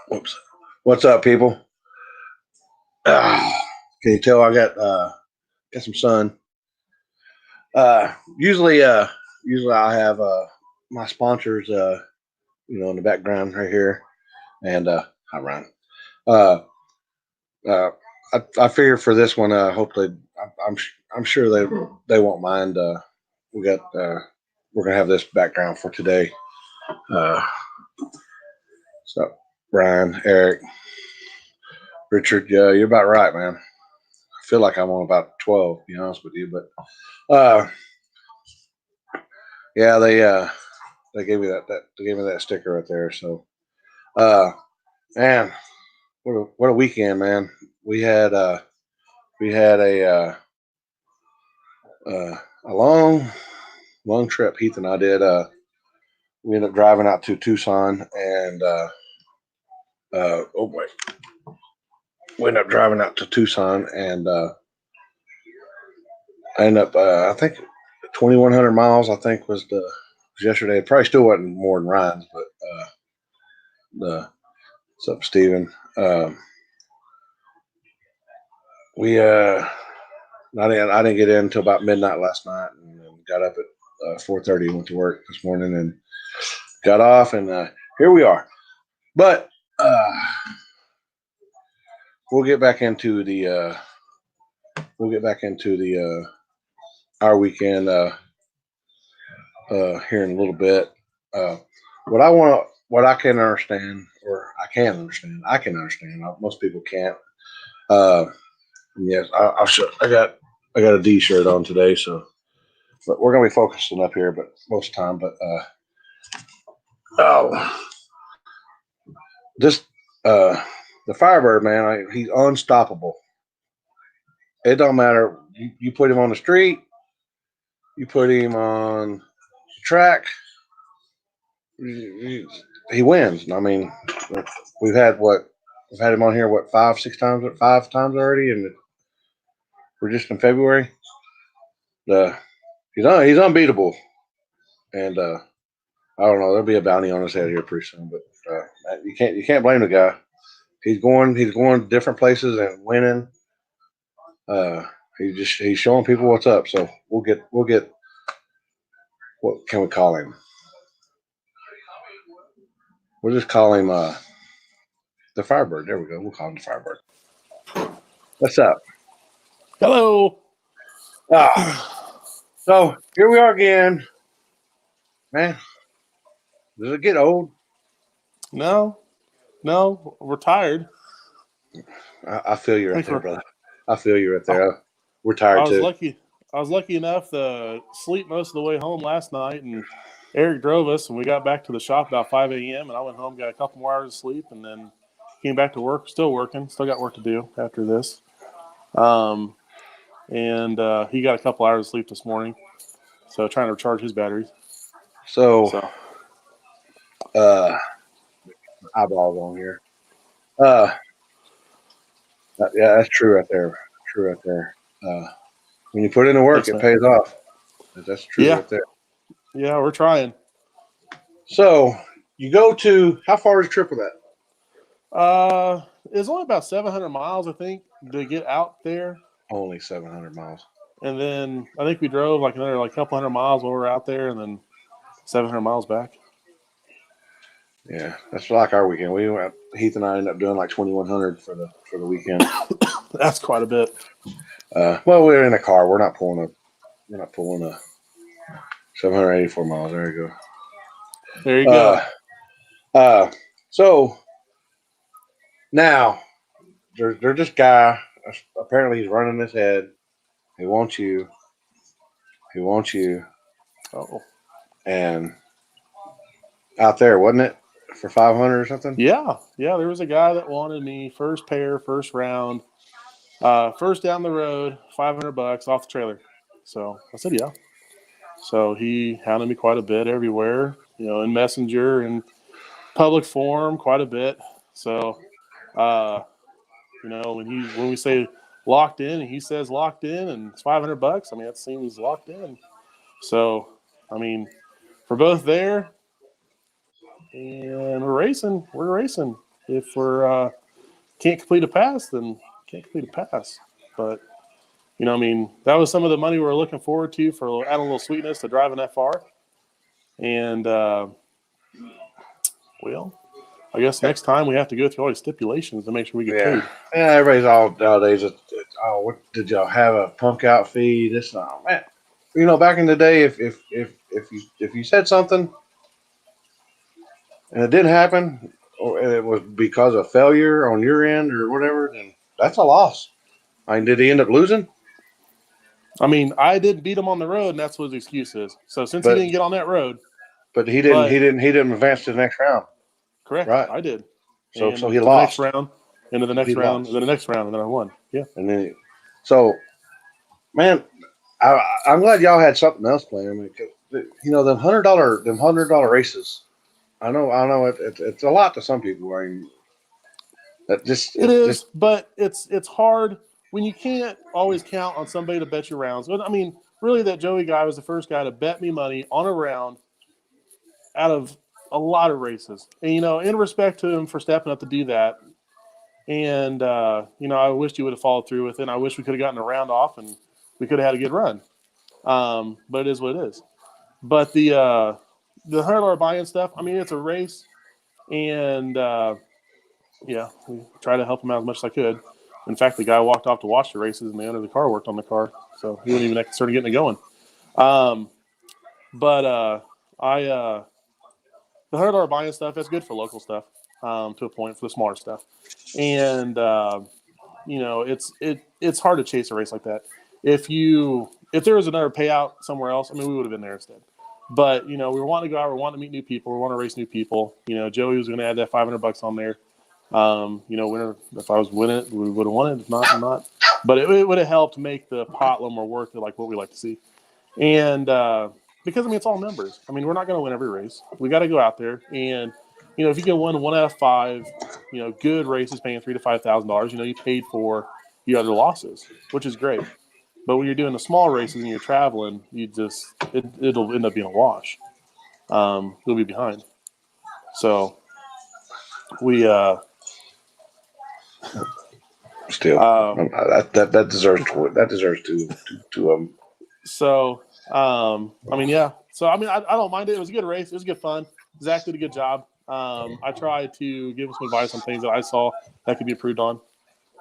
Whoops. What's up, people? Can you tell I got some sun? Usually I have my sponsors, in the background right here, and hi Ryan. Uh, uh, I figure for this one, hopefully, I'm sure they won't mind. We got we're gonna have this background for today. Uh, so Brian, Eric, Richard, you're about right, man. I feel like I'm on about 12, to be honest with you, but yeah, they gave me that they gave me that sticker right there. So uh man, what a weekend, man. We had we had a long trip. Heath and I did. We ended up driving out to Tucson, and oh boy, we ended up driving out to Tucson, and I ended up I think 2,100 miles. I think was yesterday. It probably still wasn't more than Ryan's, but the what's up, Steven? We I didn't get in until about midnight last night, and then got up at 4:30 and went to work this morning, and got off, and here we are. But we'll get back into the our weekend here in a little bit. What I can understand, or I can understand. Most people can't. Uh, yes, I got a D shirt on today, so but we're gonna be focusing up here, but most of the time. But oh, this uh, the Firebird, man, he's unstoppable. It don't matter. You put him on the street, you put him on the track, he wins. I mean, we've had what we've had him on here what 5 times already, and we're just in February. The he's unbeatable, and I don't know. There'll be a bounty on his head here pretty soon, but you can't blame the guy. He's going different places and winning. Uh, he's showing people what's up. So we'll get what can we call him? We'll just call him the Firebird. There we go. We'll call him the Firebird. What's up? Hello. So here we are again, man. Does it get old? No, we're tired. I feel you right there, brother. I feel you right there. We're tired I was too. lucky. I was lucky enough to sleep most of the way home last night, and Eric drove us, and we got back to the shop about 5 a.m. And I went home, got a couple more hours of sleep, and then came back to work. Still working. Still got work to do after this. And he got a couple hours of sleep this morning, so trying to recharge his batteries. So. Eyeballs on here. Yeah, that's true right there. True right there. When you put in the work, it pays off. That's true right there. Yeah, we're trying. So you go to how far is the trip with that? It's only about 700 miles, I think, to get out there. Only 700 miles. And then I think we drove like another couple hundred miles while we were out there, and then 700 miles back. Yeah, that's like our weekend. Heath and I ended up doing like 2,100 for the weekend. That's quite a bit. Well, we're in a car. We're not pulling a 784 miles. There you go. There you go. So now there's this guy. Apparently, he's running his head. He wants you. Oh. And out there, wasn't it? For 500 or something? Yeah. There was a guy that wanted me first pair, first round, first down the road, $500 off the trailer. So I said, yeah. So he hounded me quite a bit everywhere, in Messenger and public forum, quite a bit. So, when we say locked in and he says locked in and it's $500, I mean, that seems locked in. So, I mean, we're both there and we're racing. if we're can't complete a pass, then can't complete a pass. But you know, I mean, that was some of the money we were looking forward to for adding a little sweetness to driving that far. And well, I guess next time we have to go through all these stipulations to make sure we get paid. Yeah, everybody's all nowadays. Oh, what did y'all have a punk out fee? This, no, man. You know, back in the day, if you said something and it didn't happen, or it was because of failure on your end or whatever, then that's a loss. I mean, did he end up losing? I mean, I did beat him on the road, and that's what his excuse is. So since he didn't get on that road, but he didn't advance to the next round. Correct. Right. I did. So and so he to lost. The next round, into the next round, and then the next round, and then I won. Yeah. And then, so, man, I'm glad y'all had something else planned. I mean, you know, them $100 races. I know it's a lot to some people. I mean, that just it is, but it's hard when you can't always count on somebody to bet your rounds. I mean, really, that Joey guy was the first guy to bet me money on a round out of a lot of races, and you know, in respect to him for stepping up to do that. And you know, I wished he would have followed through with it. And I wish we could have gotten a round off, and we could have had a good run. But it is what it is. But the $100 buy-in stuff, I mean, it's a race, and yeah, we try to help him out as much as I could. In fact, the guy walked off to watch the races, and the owner of the car worked on the car, so he wouldn't even start getting it going. But the $100 buy-in stuff, that's good for local stuff to a point for the smaller stuff, and you know, it's hard to chase a race like that. If there was another payout somewhere else, I mean, we would have been there instead. But you know, we were wanting to go out, we wanting to meet new people, we want to race new people. You know, Joey was going to add that $500 on there. You know, if I was winning it, we would have won it. If not, not. But it would have helped make the pot a little more worth it, like what we like to see. And because I mean, it's all numbers. I mean, we're not going to win every race. We got to go out there, and you know, if you can win 1 out of 5, you know, good races paying $3,000 to $5,000, you know, you paid for your other losses, which is great. But when you're doing the small races and you're traveling, it'll end up being a wash. You'll be behind. So we still that deserves two. So I mean, yeah. So I mean, I don't mind it. It was a good race. It was good fun. Zach did a good job. I tried to give him some advice on things that I saw that could be improved on.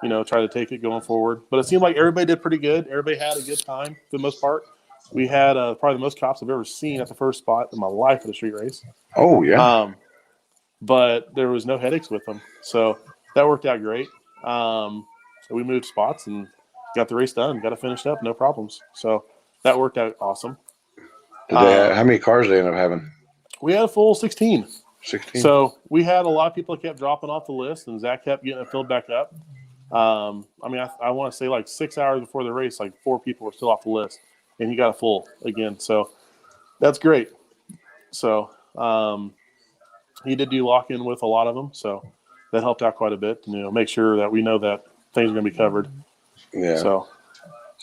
You know, try to take it going forward. But it seemed like everybody did pretty good. Everybody had a good time for the most part. We had probably the most cops I've ever seen at the first spot in my life at a street race. Oh, yeah. But there was no headaches with them. So that worked out great. So we moved spots and got the race done, got it finished up, no problems. So that worked out awesome. How many cars did they end up having? We had a full 16. 16. So we had a lot of people that kept dropping off the list, and Zach kept getting it filled back up. I mean, I want to say like 6 hours before the race, like 4 people were still off the list, and he got it full again. So that's great. So he did do lock-in with a lot of them, so that helped out quite a bit. You know, make sure that we know that things are going to be covered. Yeah. So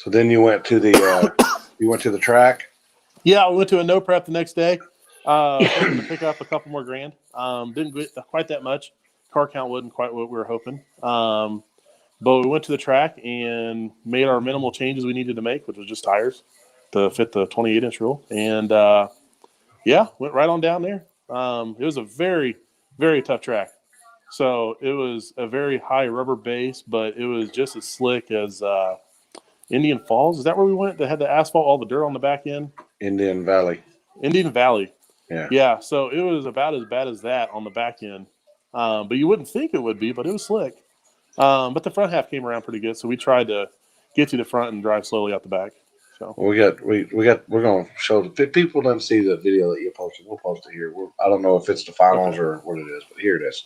then you went to the track. Yeah, we went to a no prep the next day. To pick up a couple more grand. Didn't get quite that much. Car count wasn't quite what we were hoping. But we went to the track and made our minimal changes we needed to make, which was just tires to fit the 28-inch rule. And, yeah, went right on down there. It was a very, very tough track. So it was a very high rubber base, but it was just as slick as Indian Falls. Is that where we went? That had the asphalt, all the dirt on the back end? Indian Valley. Yeah. Yeah. So it was about as bad as that on the back end. But you wouldn't think it would be, but it was slick. But the front half came around pretty good, so we tried to get to the front and drive slowly out the back. So we're going to show the people don't see the video that you posted. We'll post it here. I don't know if it's the finals or what it is, but here it is.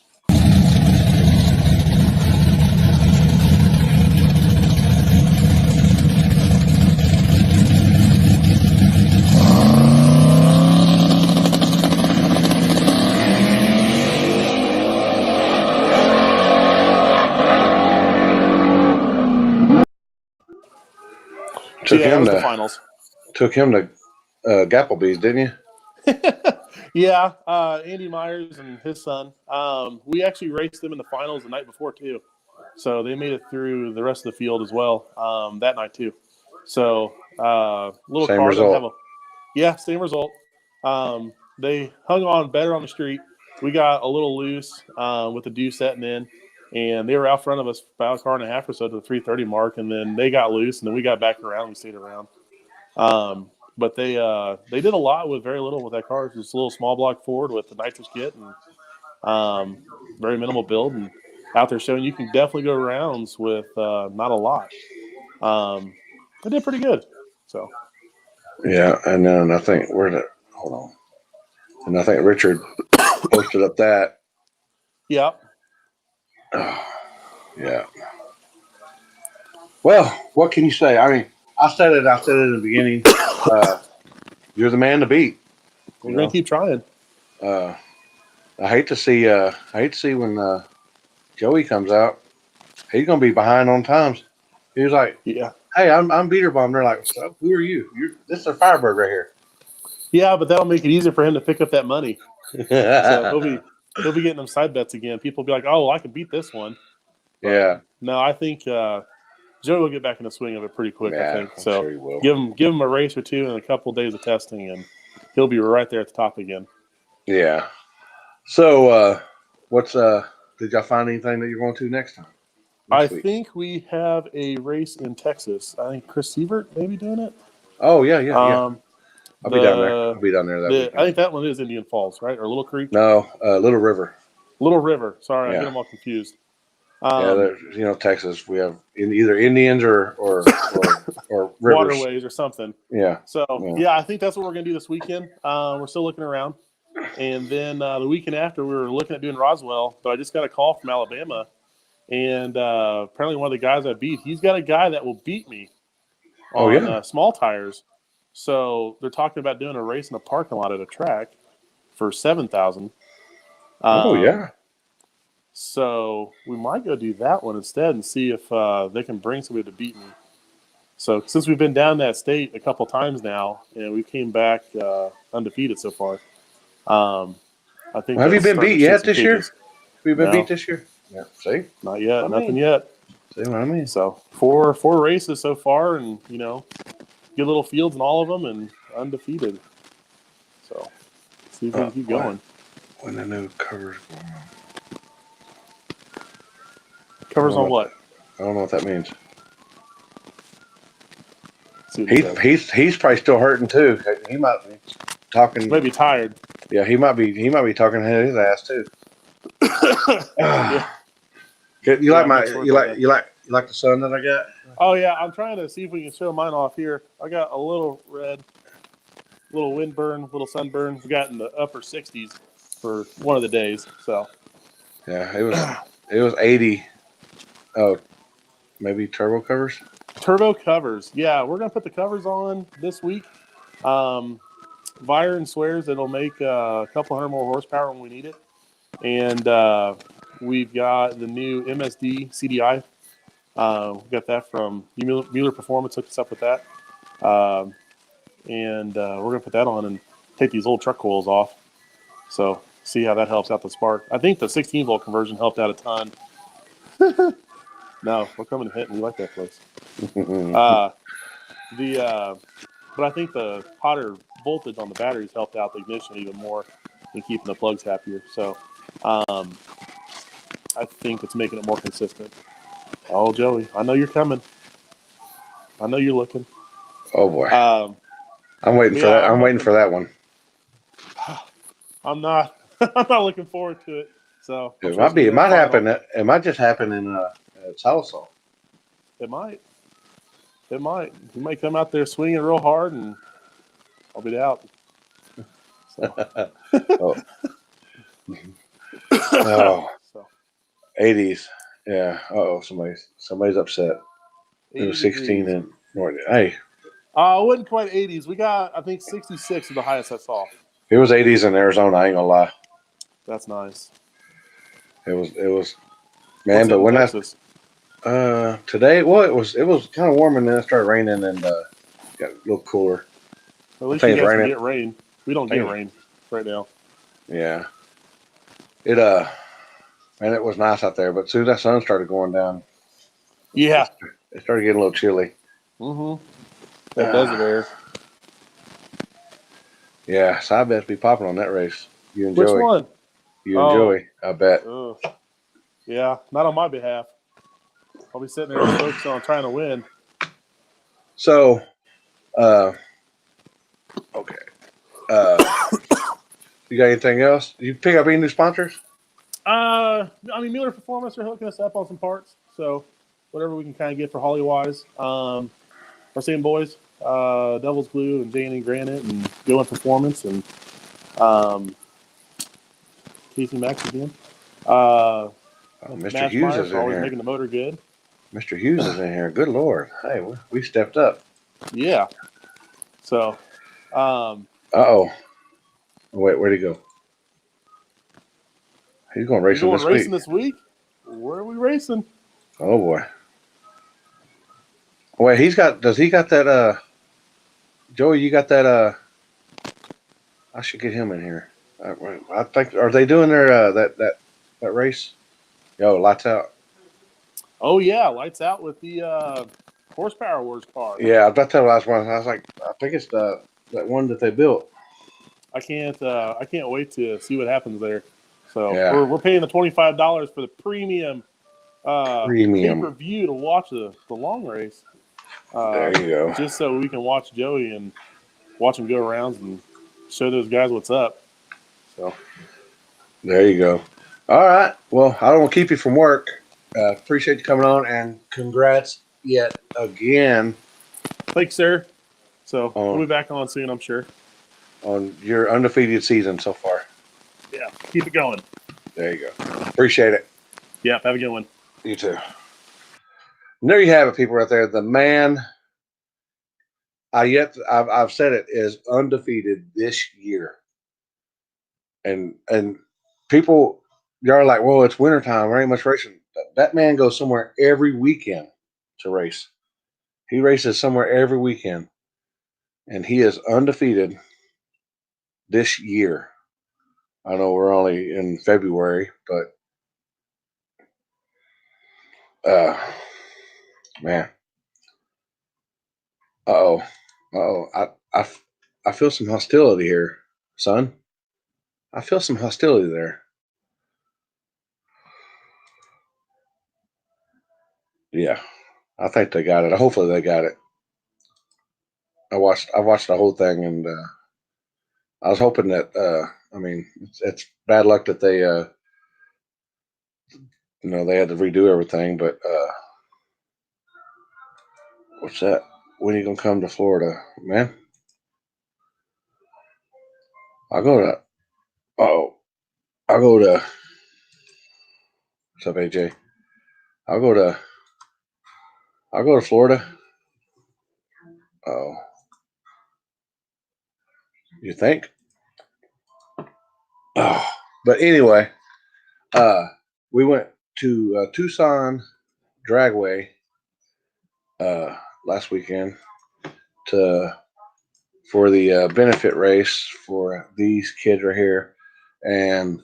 Took him to Gapplebee's, didn't you? Yeah, Andy Myers and his son. We actually raced them in the finals the night before too, so they made it through the rest of the field as well that night too. So little Same car doesn't have result. same result. They hung on better on the street. We got a little loose with the dew setting in, and they were out front of us about a car and a half or so to the 3:30 mark, and then they got loose, and then we got back around. We stayed around. But they did a lot with very little with that car. It's just a little small block Ford with the nitrous kit and very minimal build, and out there showing you can definitely go rounds with not a lot. They did pretty good. So Yeah, and then I think hold on, and I think Richard posted up that. yeah, Yeah. Well, what can you say? I mean, I said it. I said it in the beginning. You're the man to beat. we're You gonna know. keep trying. I hate to see. I hate to see when Joey comes out. He's gonna be behind on times. He was like, Yeah, "Hey, I'm Beater Bomb." They're like, so, "Who are you? This is a Firebird right here." yeah, but that'll make it easier for him to pick up that money. So he'll Yeah. be getting them side bets again. People will be like, "Oh, well, I can beat this one." But no, I think Joe will get back in the swing of it pretty quick. I Yeah, think I'm so. sure he will. Give him a race or two and a couple of days of testing, and he'll be right there at the top again. Yeah. So, what's Did y'all find anything that you're going to next time? I Next week? think we have a race in Texas. I think Chris Sievert may be doing it. Oh yeah. Um, I'll be down there. the I'll be down there that I weekend. think that one is Indian Falls, right, or Little Creek, No, Little River. Little River. Sorry, I get Yeah, them all confused. yeah. Texas. We have either Indians or rivers. Waterways or something. Yeah, So yeah. yeah, I think that's what we're gonna do this weekend. We're still looking around, and then the weekend after we were looking at doing Roswell, but I just got a call from Alabama, and apparently one of the guys I beat, he's got a guy that will beat me Oh on yeah. small tires. So they're talking about doing a race in a parking lot at a track for 7,000. Oh yeah. So we might go do that one instead and see if they can bring somebody to beat me. So since we've been down that state a couple times now, and we came back undefeated so far, I think Well, have you that's been starting beat to shake yet some this year? cages. Have you been beat No, this year? Yeah. See not what yet, I nothing mean? yet. See what I mean? So four races so far, and good little fields in all of them, and undefeated. So see if we can keep going. When the new covers going on. Covers on what? I don't know what that means. Let's see what it says. He's probably still hurting too. He might be talking. Maybe tired. Yeah, he might be talking his ass too. Yeah. You like I'm my not sure about that. you like the sun that I got? Oh yeah, I'm trying to see if we can show mine off here. I got a little red, little windburn, little sunburn. We got in the upper 60s for one of the days. So Yeah, it was 80. Oh, maybe turbo covers. turbo covers. Yeah, we're gonna put the covers on this week. Byron swears it'll make a couple hundred more horsepower when we need it, and we've got the new MSD CDI. We got that from Mueller Performance. Hooked us up with that. And we're going to put that on and take these old truck coils off. So see how that helps out the spark. I think the 16-volt conversion helped out a ton. No, we're coming to hit, and we like that place. But I think the hotter voltage on the batteries helped out the ignition even more and keeping the plugs happier. So I think it's making it more consistent. Oh, Joey, I know you're coming. I know you're looking. Oh boy, I'm waiting for that. I'm waiting for that one. I'm not. I'm not looking forward to it. So It might be. It might happen. It might just happen in Sallisaw. It might. It might. He might come out there swinging real hard, and I'll be out. So. Oh. Oh. So. 80s. Yeah. Oh, somebody's upset. It was 16 and hey. It wasn't quite 80s. We got, I think, 66 is the highest I saw. It was 80s in Arizona. I ain't gonna lie. That's nice. It was. Man, but when Texas? today, well, it was kind of warm and then it started raining and got a little cooler. At least you guys can get rain. We don't get rain right now. Yeah. It man, it was nice out there, but as soon as that sun started going down, Yeah. it, it started getting a little chilly. Mm-hmm. That desert air. Yeah, side bets be popping on that race. You and Which Joey. one? You and Oh, Joey, I bet. ugh. Yeah. Not on my behalf. I'll be sitting there just focused on trying to win. So, uh, okay. You got anything else? You pick up any new sponsors? I mean, Mueller Performance are hooking us up on some parts, so whatever we can kind of get for Holly wise. Our same boys, Devil's Glue and Jane and Granite and Going Performance and um, Casey Max again. Uh, Oh, Mr. Mash Hughes Meyer is for in always here. making the motor good. Mr. Hughes is in here. Good Lord. Hey, we stepped up. Yeah. So, um, Uh-oh. Wait, where'd he go? He's going we racing going this week. racing this week? Where are we racing? Oh, boy. Wait, does he got that, Joey, you got that, I should get him in here. I think, are they doing their, that race? Yo, lights out. Oh yeah, lights out with the horsepower wars car. Yeah, I was about to tell the last one. I was like, I think it's that one that they built. I can't wait to see what happens there. So Yeah, we're paying the $25 for the premium pay per premium. view to watch the long race, There you go. just so we can watch Joey and watch him go around and show those guys what's up. So There you go. All right. Well, I don't want to keep you from work. Appreciate you coming on, and congrats yet again thanks, sir. So we'll on be back on soon, I'm sure. your undefeated season so far. Yeah, keep it going. There you go. Appreciate it. Yeah, have a good one. You too. And there you have it, people, right there. The man I've said it is undefeated this year, and people y'all are like, well, it's wintertime, there ain't much racing. That man goes somewhere every weekend to race. He races somewhere every weekend, and he is undefeated this year. I know we're only in February, but uh, man, oh, oh, I feel some hostility here, son. I feel some hostility there. Yeah, I think they got it. Hopefully, they got it. I watched the whole thing, and I was hoping that. I mean, it's bad luck that they they had to redo everything. But what's that? When are you gonna come to Florida, man? I'll go to. Oh, I'll go to. What's up, AJ? I'll go to. I'll go to Florida. Oh, you think? Oh, but anyway, uh, we went to Tucson Dragway uh, last weekend to for the benefit race for these kids right here, and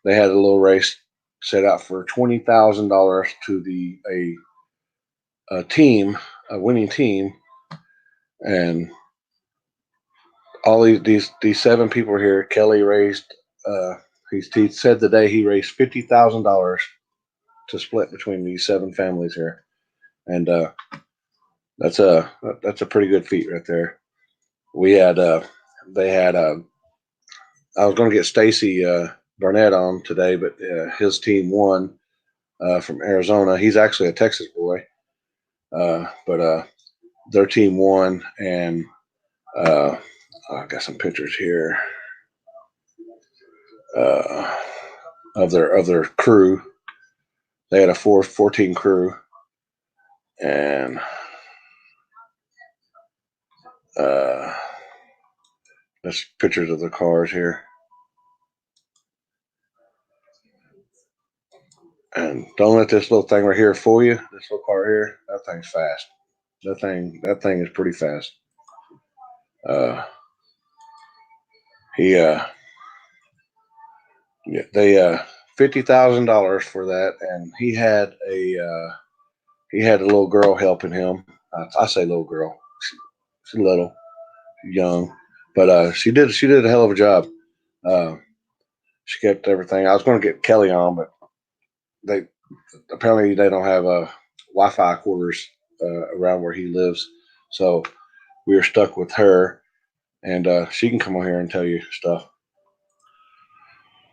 they had a little race set out for $20,000 to a team, a winning team, and all these seven people here. Kelly raised. He said today he raised $50,000 to split between these seven families here, and that's a pretty good feat right there. We had they had I was going to get Stacy Burnett on today, but his team won from Arizona. He's actually a Texas boy, but their team won, and uh, I got some pictures here uh, of their crew. They had a 14 crew, and uh, there's pictures of the cars here. And don't let this little thing right here fool you. This little car here, that thing's fast. That thing is pretty fast. Uh, he Yeah, they $50,000 for that, and he had a little girl helping him. I say little girl, she's little, young, but she did a hell of a job. Uh, she kept everything. I was going to get Kelly on, but they apparently they don't have Wi-Fi quarters around where he lives, so we were stuck with her, and she can come on here and tell you stuff.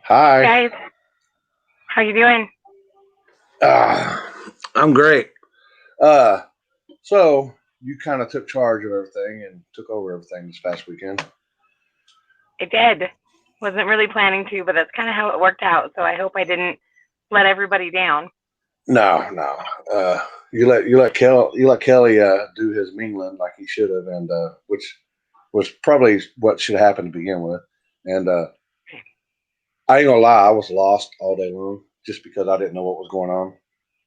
Hey Hi. guys, how you doing? I'm great. Uh, so you kind of took charge of everything and took over everything this past weekend. I did. Wasn't really planning to, but that's kind of how it worked out. So I hope I didn't let everybody down. No, no. You let Kelly do his mingling like he should have, and which was probably what should happen to begin with. And I ain't gonna lie, I was lost all day long just because I didn't know what was going on.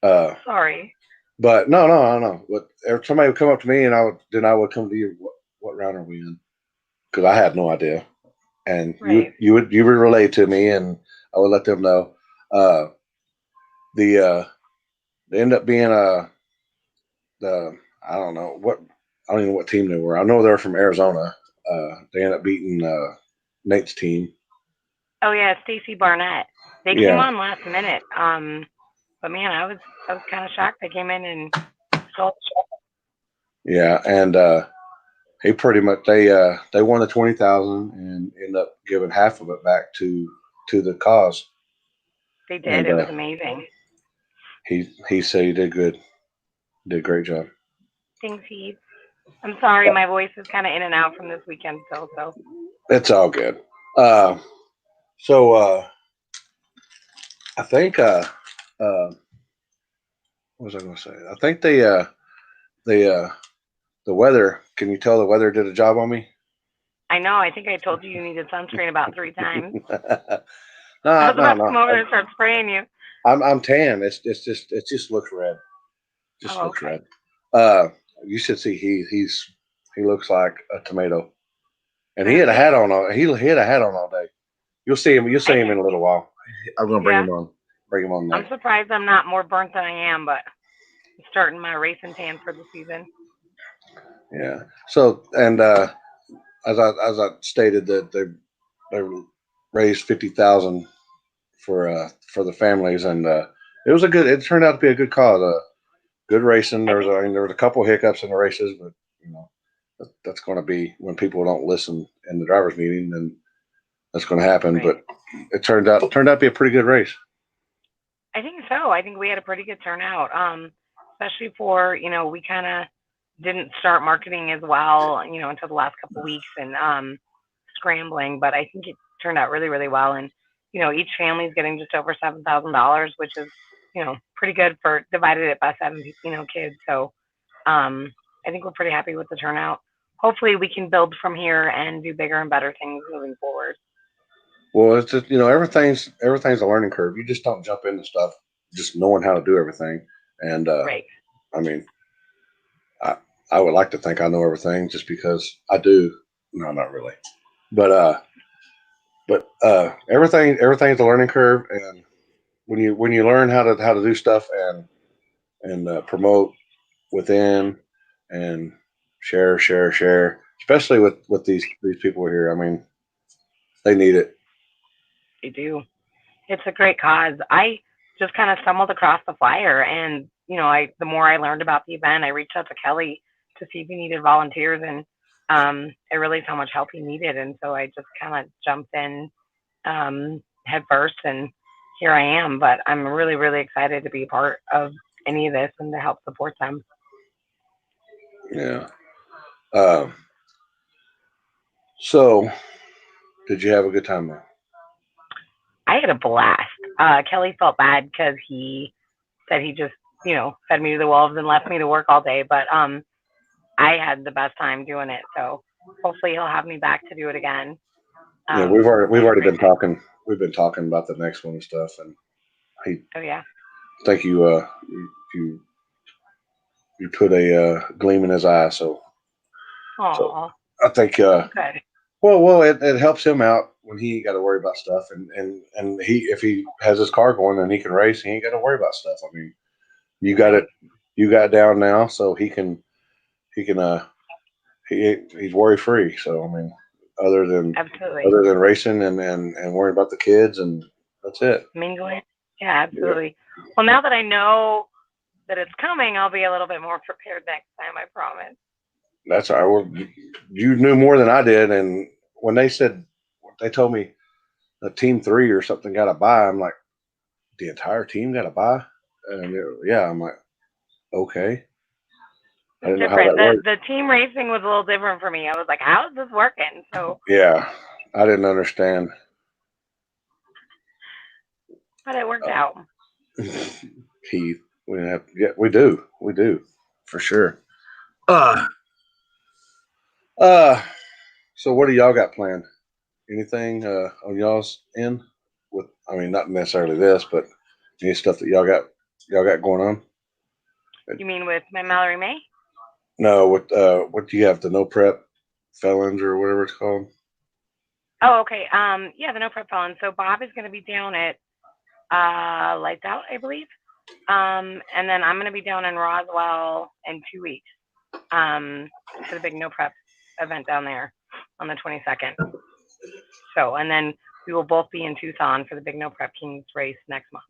Uh, Sorry. but no. But if somebody would come up to me, and I would come to you. What round are we in? Because I had no idea, and Right. you would relay to me, and I would let them know. Uh, the they end up being the I don't know what I don't even know what team they were. I know they're from Arizona. They end up beating Nate's team. Oh yeah, Stacy Barnett. They came Yeah, on last minute. But man, I was kind of shocked. They came in and stole the show. yeah, and he pretty much they won the 20,000 and end up giving half of it back to the cause. They did. And It was amazing. he said he did good, did a great job. Thanks, Heath. I'm sorry, my voice is kind of in and out from this weekend still. So It's all good. Uh, so I think what was I going to say? I think they the weather. Can you tell the weather did a job on me? I know. I think I told you you needed sunscreen about 3 times. I No, was about to no. come over there and start spraying you. I'm tan. It just looks red. Just Oh, looks okay. red. You should see he looks like a tomato, and he had a Really? hat on. He had a hat on all day. You'll see him. You'll I see him in a little while. I'm gonna bring yeah. him on. Bring him on I'm tonight. surprised I'm not more burnt than I am, but I'm starting my racing tan for the season. Yeah. So and as I stated that they raised 50,000 for the families, and it was a good. It turned out to be a good cause. Good racing. I think There was a couple hiccups in the races, but you know that's going to be when people don't listen in the drivers' meeting, then that's going to happen. right. But it turned out to be a pretty good race. I think so. I think we had a pretty good turnout. Especially for, we kind of didn't start marketing as well, until the last couple weeks and scrambling, but I think it turned out really, really well. And, each family is getting just over $7,000, which is, pretty good for divided it by seven, kids. So I think we're pretty happy with the turnout. Hopefully we can build from here and do bigger and better things moving forward. Well, it's just everything's a learning curve. You just don't jump into stuff just knowing how to do everything. And Right. I mean, I I would like to think I know everything just because I do. No, not really. But everything's a learning curve, and when you learn how to do stuff and promote within and share, especially with these people here. I mean, they need it. They do. It's a great cause. I just kind of stumbled across the flyer, and I the more I learned about the event, I reached out to Kelly to see if he needed volunteers, and I realized how much help he needed, and so I just kind of jumped in head first, and here I am. But I'm really, really excited to be a part of any of this and to help support them. Yeah. Um, so, did you have a good time though? I had a blast. Kelly felt bad because he said he just fed me to the wolves and left me to work all day, but I had the best time doing it. So hopefully he'll have me back to do it again. Yeah, I we've had a already great been time. talking. We've been talking about the next one and stuff, and he Oh yeah. think you you put a gleam in his eye. So Oh, I think good. Well, it helps him out when he ain't got to worry about stuff, and he if he has his car going and he can race, he ain't got to worry about stuff. I mean, you got it, Right. you got it down now, so he's worry free. So I mean, other than Absolutely. other than racing and worrying about the kids, and that's it. Mingling. Yeah, Yeah, absolutely. Well, now that I know that it's coming, I'll be a little bit more prepared next time, I promise. that's I. Well, you knew more than I did, and when they told me a team three or something got to buy, I'm like, the entire team got to buy, and yeah, I'm like, okay. I It's didn't know how different. that The worked. the team racing was a little different for me. I was like, how is this working? So, Yeah, I didn't understand. but it worked out. Heath, yeah, we do, for sure. Uh, uh, so what do y'all got planned? Anything on y'all's end? With, I mean, not necessarily this, but any stuff that y'all got going on? You mean with my Mallory May? No, what do you have? The no prep felons or whatever it's called. Oh, okay. Yeah, the no prep felon. So Bob is going to be down at Lights Out, I believe. And then I'm going to be down in Roswell in 2 weeks for the big no prep event down there on the 22nd. So, and then we will both be in Tucson for the big no prep Kings race next month.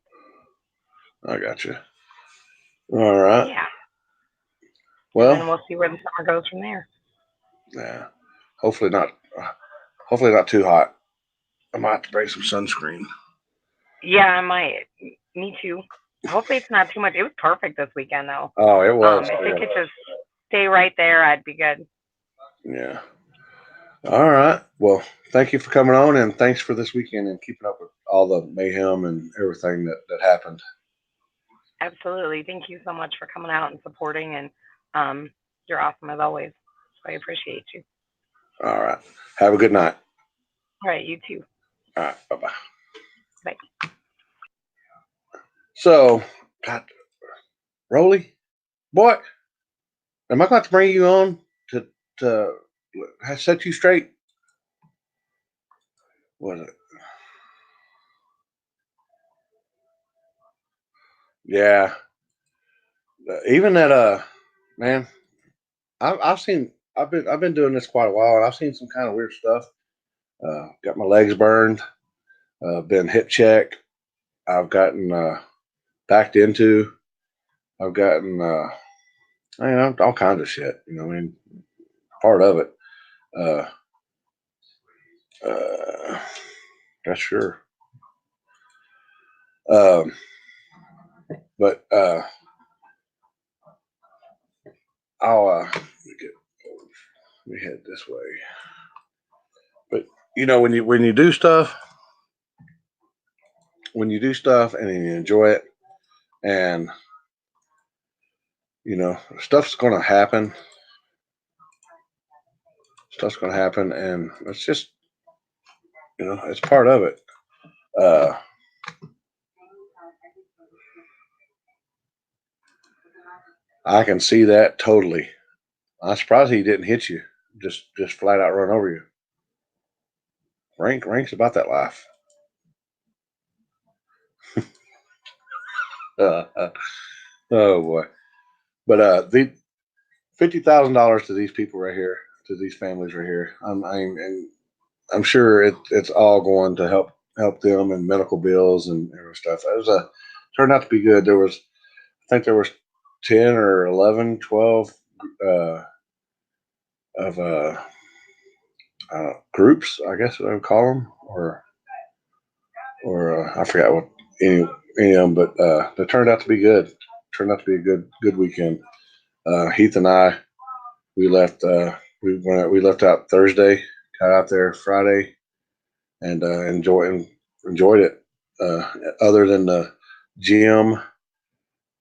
I got you. All right. Yeah. And then Well, we'll see where the summer goes from there. yeah. Hopefully not. Hopefully not too hot. I might have to bring some sunscreen. Yeah, I might. Me too. Hopefully it's not too much. It was perfect this weekend though. Oh, it was. If it Yeah. could just stay right there, I'd be good. Yeah. All right. Well, thank you for coming on, and thanks for this weekend and keeping up with all the mayhem and everything that happened. Absolutely. Thank you so much for coming out and supporting, and you're awesome as always. So I appreciate you. All right. Have a good night. All right, you too. All right. Bye bye. Bye. So, God, Rolly, boy, am I going to bring you on to set you straight? Was it? Yeah. Even that man, I've been doing this quite a while, and I've seen some kind of weird stuff. Got my legs burned. Been hip checked. I've gotten backed into. I've gotten all kinds of shit. You know, I mean, part of it. Uh, uh, that's sure. Um, but I'll let me head this way. But you know, when you do stuff and you enjoy it, and you know, stuff's going to happen. Stuff's going to happen, and it's just it's part of it. Uh, I can see that totally. I'm surprised he didn't hit you. Just flat out run over you. Rank's about that life. Uh, oh boy. But the $50,000 to these people right here, to these families right here. I'm sure it's all going to help them and medical bills and stuff. It was turned out to be good. I think there was 10 or 11, 12 uh, of groups, I guess I would call them, or I forgot what any of them, but they turned out to be good. Turned out to be a good weekend. Heath and I, we left. We left out Thursday. Got out there Friday and enjoyed it. Other than the gym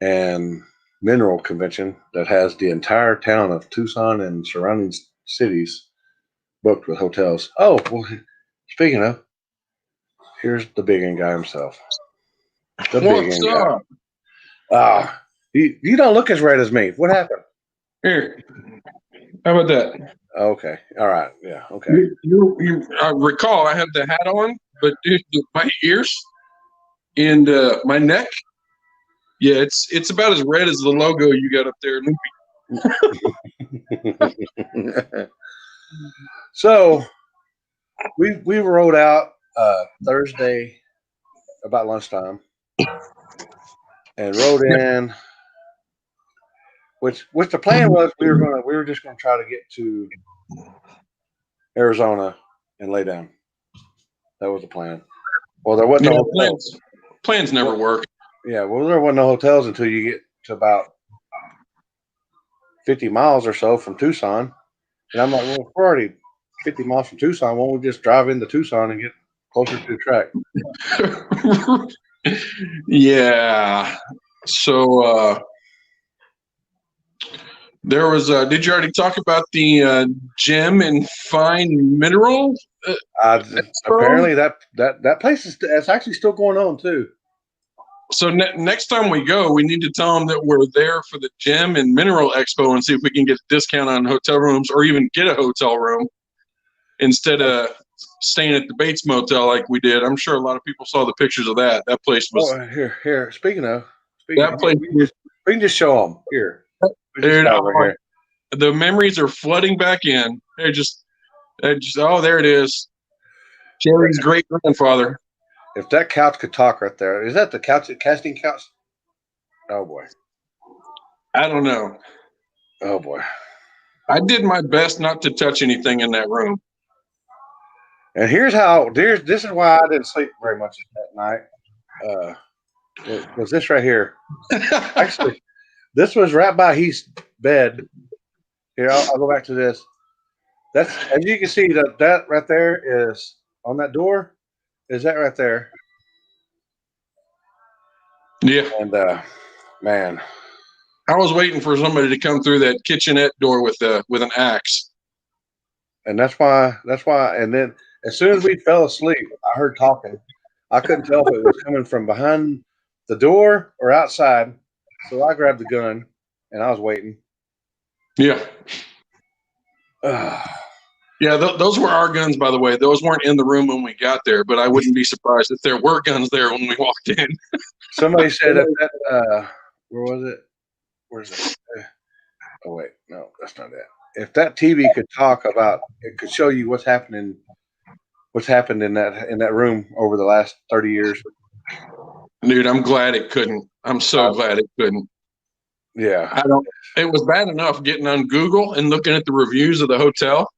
and mineral convention that has the entire town of Tucson and surrounding cities booked with hotels. Oh, well, speaking of, here's the big end guy himself. The big What's end guy. up? You don't look as red as me. What happened? Here, how about that? Okay. All right. Yeah. Okay. I recall I have the hat on, but dude, my ears and my neck, yeah, it's about as red as the logo you got up there. So we rode out Thursday about lunchtime and rode in, which the plan was we were just gonna try to get to Arizona and lay down. That was the plan. Well, there wasn't no hotels. Plans never work. Yeah, well, there wasn't no hotels until you get to about 50 miles or so from Tucson. And I'm like, well, we're already 50 miles from Tucson. Why don't we just drive into Tucson and get closer to the track? Yeah. So there was. Did you already talk about the gem and fine mineral? Apparently, that place it's actually still going on too. So next time we go, we need to tell them that we're there for the Gem and Mineral Expo and see if we can get a discount on hotel rooms or even get a hotel room instead of staying at the Bates Motel like we did. I'm sure a lot of people saw the pictures of that. That place was. Oh, here. Speaking of, we can just show them here. Dude, here. The memories are flooding back in. They're just. Oh, there it is. Jerry's great grandfather. If that couch could talk right there, is that the casting couch? Oh boy. I don't know. Oh boy. I did my best not to touch anything in that room. And this is why I didn't sleep very much that night. Was this right here? Actually, this was right by Heath's bed. Here, I'll go back to this. That's, as you can see, that right there is on that door. Is that right there? Yeah. And man, I was waiting for somebody to come through that kitchenette door with an axe. And that's why. And then as soon as we fell asleep, I heard talking. I couldn't tell if it was coming from behind the door or outside. So I grabbed the gun and I was waiting. Yeah. Yeah, those were our guns, by the way. Those weren't in the room when we got there, but I wouldn't be surprised if there were guns there when we walked in. Somebody said that where was it? Where's it? Oh wait, no, that's not it. If that TV could talk about, it could show you what's happened in that room over the last 30 years. Dude, I'm glad it couldn't. I'm so glad it couldn't. Yeah. It was bad enough getting on Google and looking at the reviews of the hotel.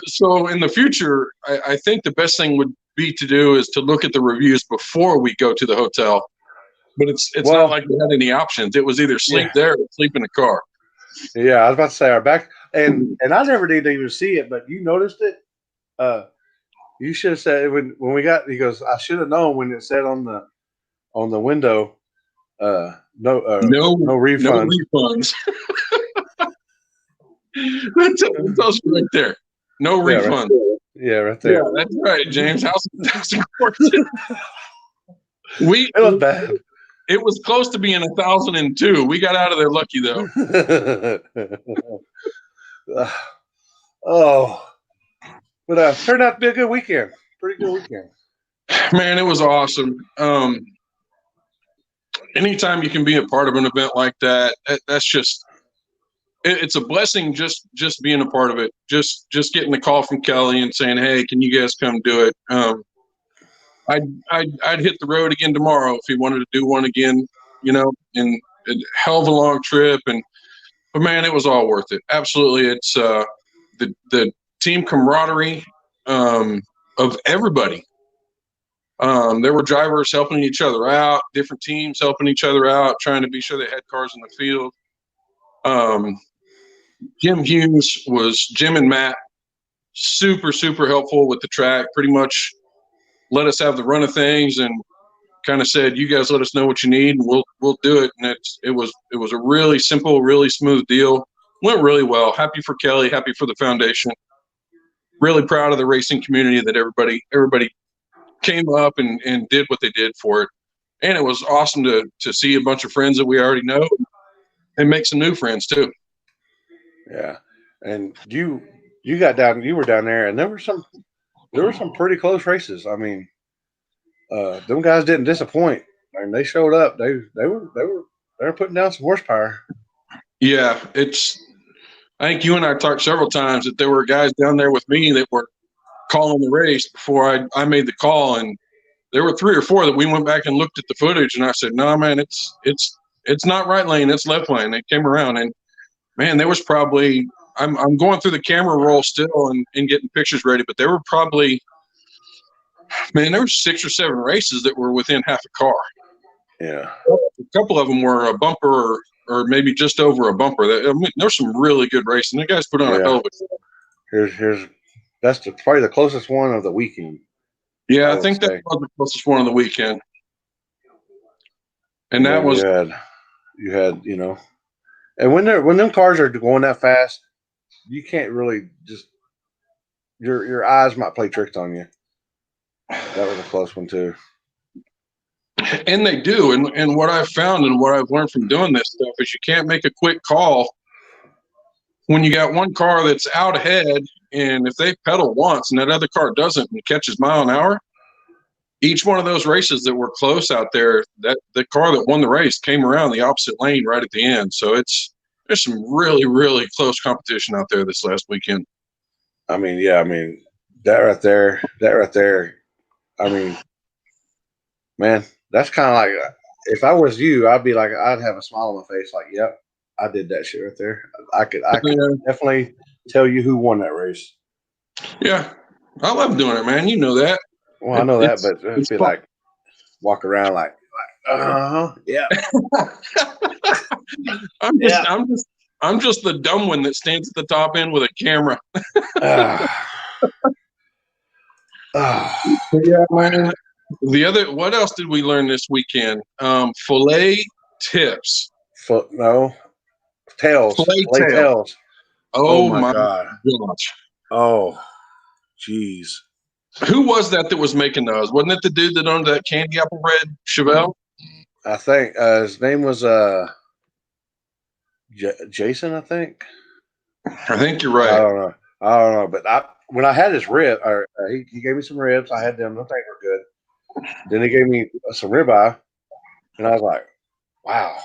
So in the future, I think the best thing would be to do is to look at the reviews before we go to the hotel. But it's not like we had any options. It was either sleep there or sleep in the car. Yeah, I was about to say our back, and I never did even see it, but you noticed it. You should have said when we got. He goes, I should have known when it said on the window, no refunds. No refunds. That's right there. No refunds. Right there. Yeah, that's right, James. How's important? It was bad. It was close to being 1,002. We got out of there lucky though. But turned out to be a good weekend. Pretty good weekend. Man, it was awesome. Anytime you can be a part of an event like that, that's just it's a blessing. Just being a part of it. Just getting the call from Kelly and saying, "Hey, can you guys come do it?" I'd hit the road again tomorrow if he wanted to do one again. And a hell of a long trip, but man, it was all worth it. Absolutely, it's the team camaraderie of everybody. There were drivers helping each other out, different teams helping each other out, trying to be sure they had cars in the field. Jim and Matt, super, super helpful with the track, pretty much let us have the run of things and kind of said, you guys let us know what you need and we'll do it. And it was a really simple, really smooth deal. Went really well. Happy for Kelly, happy for the foundation. Really proud of the racing community that everybody came up and did what they did for it. And it was awesome to see a bunch of friends that we already know and make some new friends too. Yeah, and you got down. You were down there, and there were some pretty close races. I mean, them guys didn't disappoint. I mean, they showed up. They were putting down some horsepower. Yeah, I think you and I talked several times that there were guys down there with me that were calling the race before I made the call, and there were 3 or 4 that we went back and looked at the footage, and I said, "No, man, it's not right lane, it's left lane." They came around, and man, there was probably I'm going through the camera roll still and getting pictures ready, but there were probably, man, there were 6 or 7 races that were within half a car. Yeah, A couple of them were a bumper or maybe just over a bumper. I mean, there's some really good racing. The guys put on a hell of a show. That's probably the closest one of the weekend. Yeah, I think that was the closest one of the weekend. And that was you had and when them cars are going that fast, you can't really just your eyes might play tricks on you. That was a close one too. And they do. And what I've found and what I've learned from doing this stuff is you can't make a quick call when you got one car that's out ahead, and if they pedal once and that other car doesn't and catches mile an hour, each one of those races that were close out there, that the car that won the race came around the opposite lane right at the end. So there's some really, really close competition out there this last weekend. I mean, yeah, that right there. I mean, man, that's kind of like if I was you, I'd be like, I'd have a smile on my face, like, yep, I did that shit right there. I could definitely tell you who won that race. Yeah, I love doing it, man. You know that. Well, I know that, but it'd be fun. Like walk around like yeah. I'm just the dumb one that stands at the top end with a camera. Yeah, man. What else did we learn this weekend? Fillet tips. No. Tails. Fillet tails. Oh my God. Gosh. Oh, jeez. Who was that was making those? Wasn't it the dude that owned that candy apple red Chevelle? I think his name was Jason, I think. I think you're right. I don't know. But when I had his rib, he gave me some ribs. I had them. I think were good. Then he gave me some ribeye, and I was like, "Wow,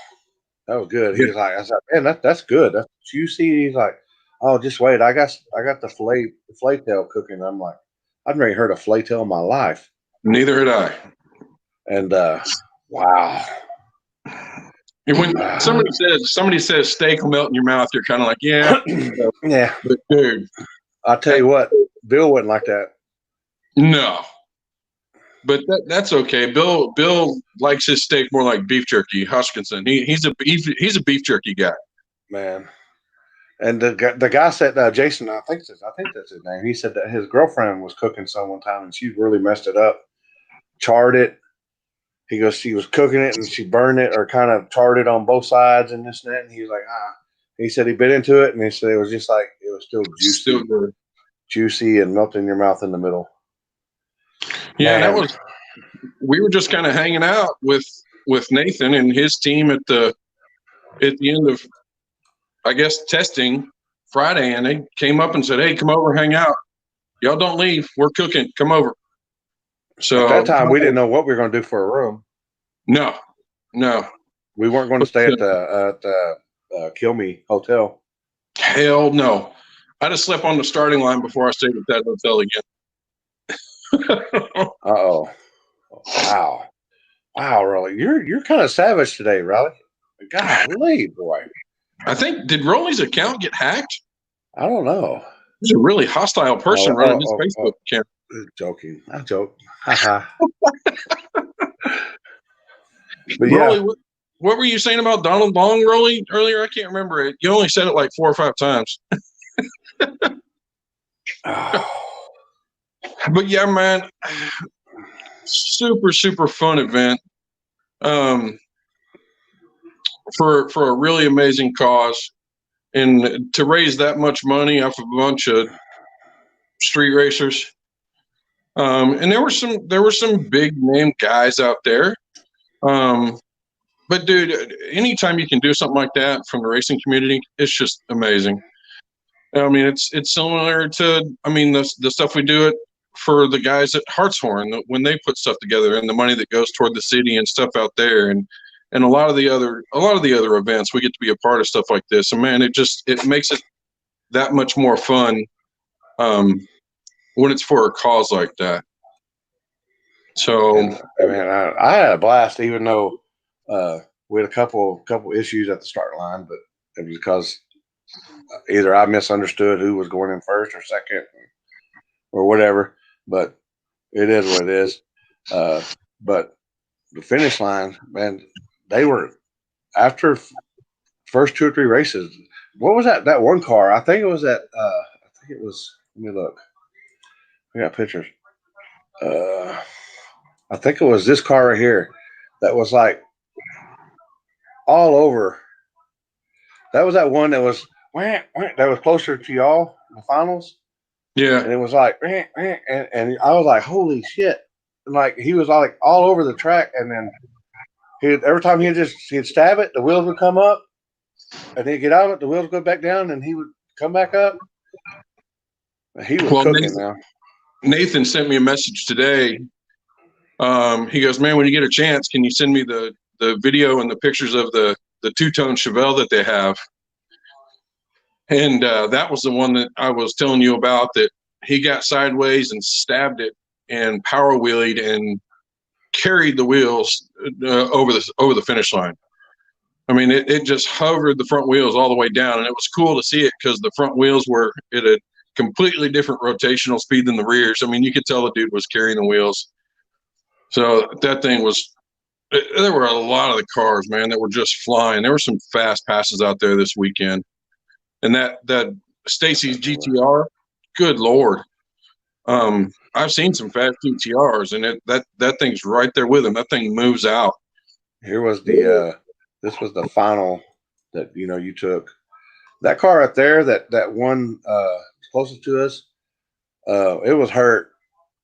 that was good." He was like, "I was like, man, that's good. That's juicy." He's like, "Oh, just wait. I got the fillet tail cooking." I'm like, I've never heard of fillet tail in my life. Neither had I. And wow. When somebody says steak will melt in your mouth, you're kind of like, yeah, yeah. But dude, I'll tell you what, Bill wasn't like that. No, but that's okay. Bill likes his steak more like beef jerky. Hutchinson, he's a beef jerky guy. Man, and the guy said Jason, I think that's his name. He said that his girlfriend was cooking some one time and she really messed it up, charred it. He goes, she was cooking it and she burned it or kind of charred it on both sides and this and that. And he was like, He said he bit into it and he said it was just like it was still juicy and melting in your mouth in the middle. Yeah, Man. We were just kind of hanging out with Nathan and his team at the end of, I guess, testing Friday, and they came up and said, "Hey, come over, hang out. Y'all don't leave. We're cooking. Come over." So at that time, we didn't know what we were going to do for a room. No, we weren't going to stay at the Kill Me Hotel. Hell no! I'd have slept on the starting line before I stayed at that hotel again. Uh-oh. Wow, Rolly, you're kind of savage today, Rolly. Golly, boy. I think, did Rolly's account get hacked? I don't know. He's a really hostile person running his Facebook account. Joking. I joke. But Rolly, what were you saying about Donald Long, Rolly, earlier? I can't remember it. You only said it like 4 or 5 times. But yeah, man, super, super fun event. For a really amazing cause, and to raise that much money off of a bunch of street racers. And there were some big name guys out there. But dude, anytime you can do something like that from the racing community, it's just amazing. I mean, it's similar to, I mean, the stuff we do it for the guys at Hartshorn when they put stuff together, and the money that goes toward the city and stuff out there, and a lot of the other events, we get to be a part of stuff like this. And man, it makes it that much more fun when it's for a cause like that. So, and, I mean, I had a blast, even though we had a couple issues at the start line, but it was because either I misunderstood who was going in first or second, or whatever. But it is what it is. But the finish line, man, they were after first 2 or 3 races. What was that one car? I think it was that. I think it was. Let me look. I got pictures. I think it was this car right here that was like all over. That was that one that was closer to y'all in the finals. yeah. And it was like, and I was like, holy shit. And like, he was like all over the track. And then every time he'd stab it, the wheels would come up. And he'd get out of it, the wheels would go back down, and he would come back up. He was cooking now. Nathan sent me a message today. He goes, man, when you get a chance, can you send me the video and the pictures of the 2-tone Chevelle that they have? And that was the one that I was telling you about, that he got sideways and stabbed it and power wheelied and carried the wheels over the finish line. I mean, it just hovered the front wheels all the way down, and it was cool to see it because the front wheels were at a completely different rotational speed than the rears. I mean, you could tell the dude was carrying the wheels. So that thing was, there were a lot of the cars, man, that were just flying. There were some fast passes out there this weekend. And that Stacy's GTR, good Lord. I've seen some fast GTRs, and that thing's right there with him. That thing moves out. Here was this was the final that, you took. That car right there, that one closest to us, it was hurt.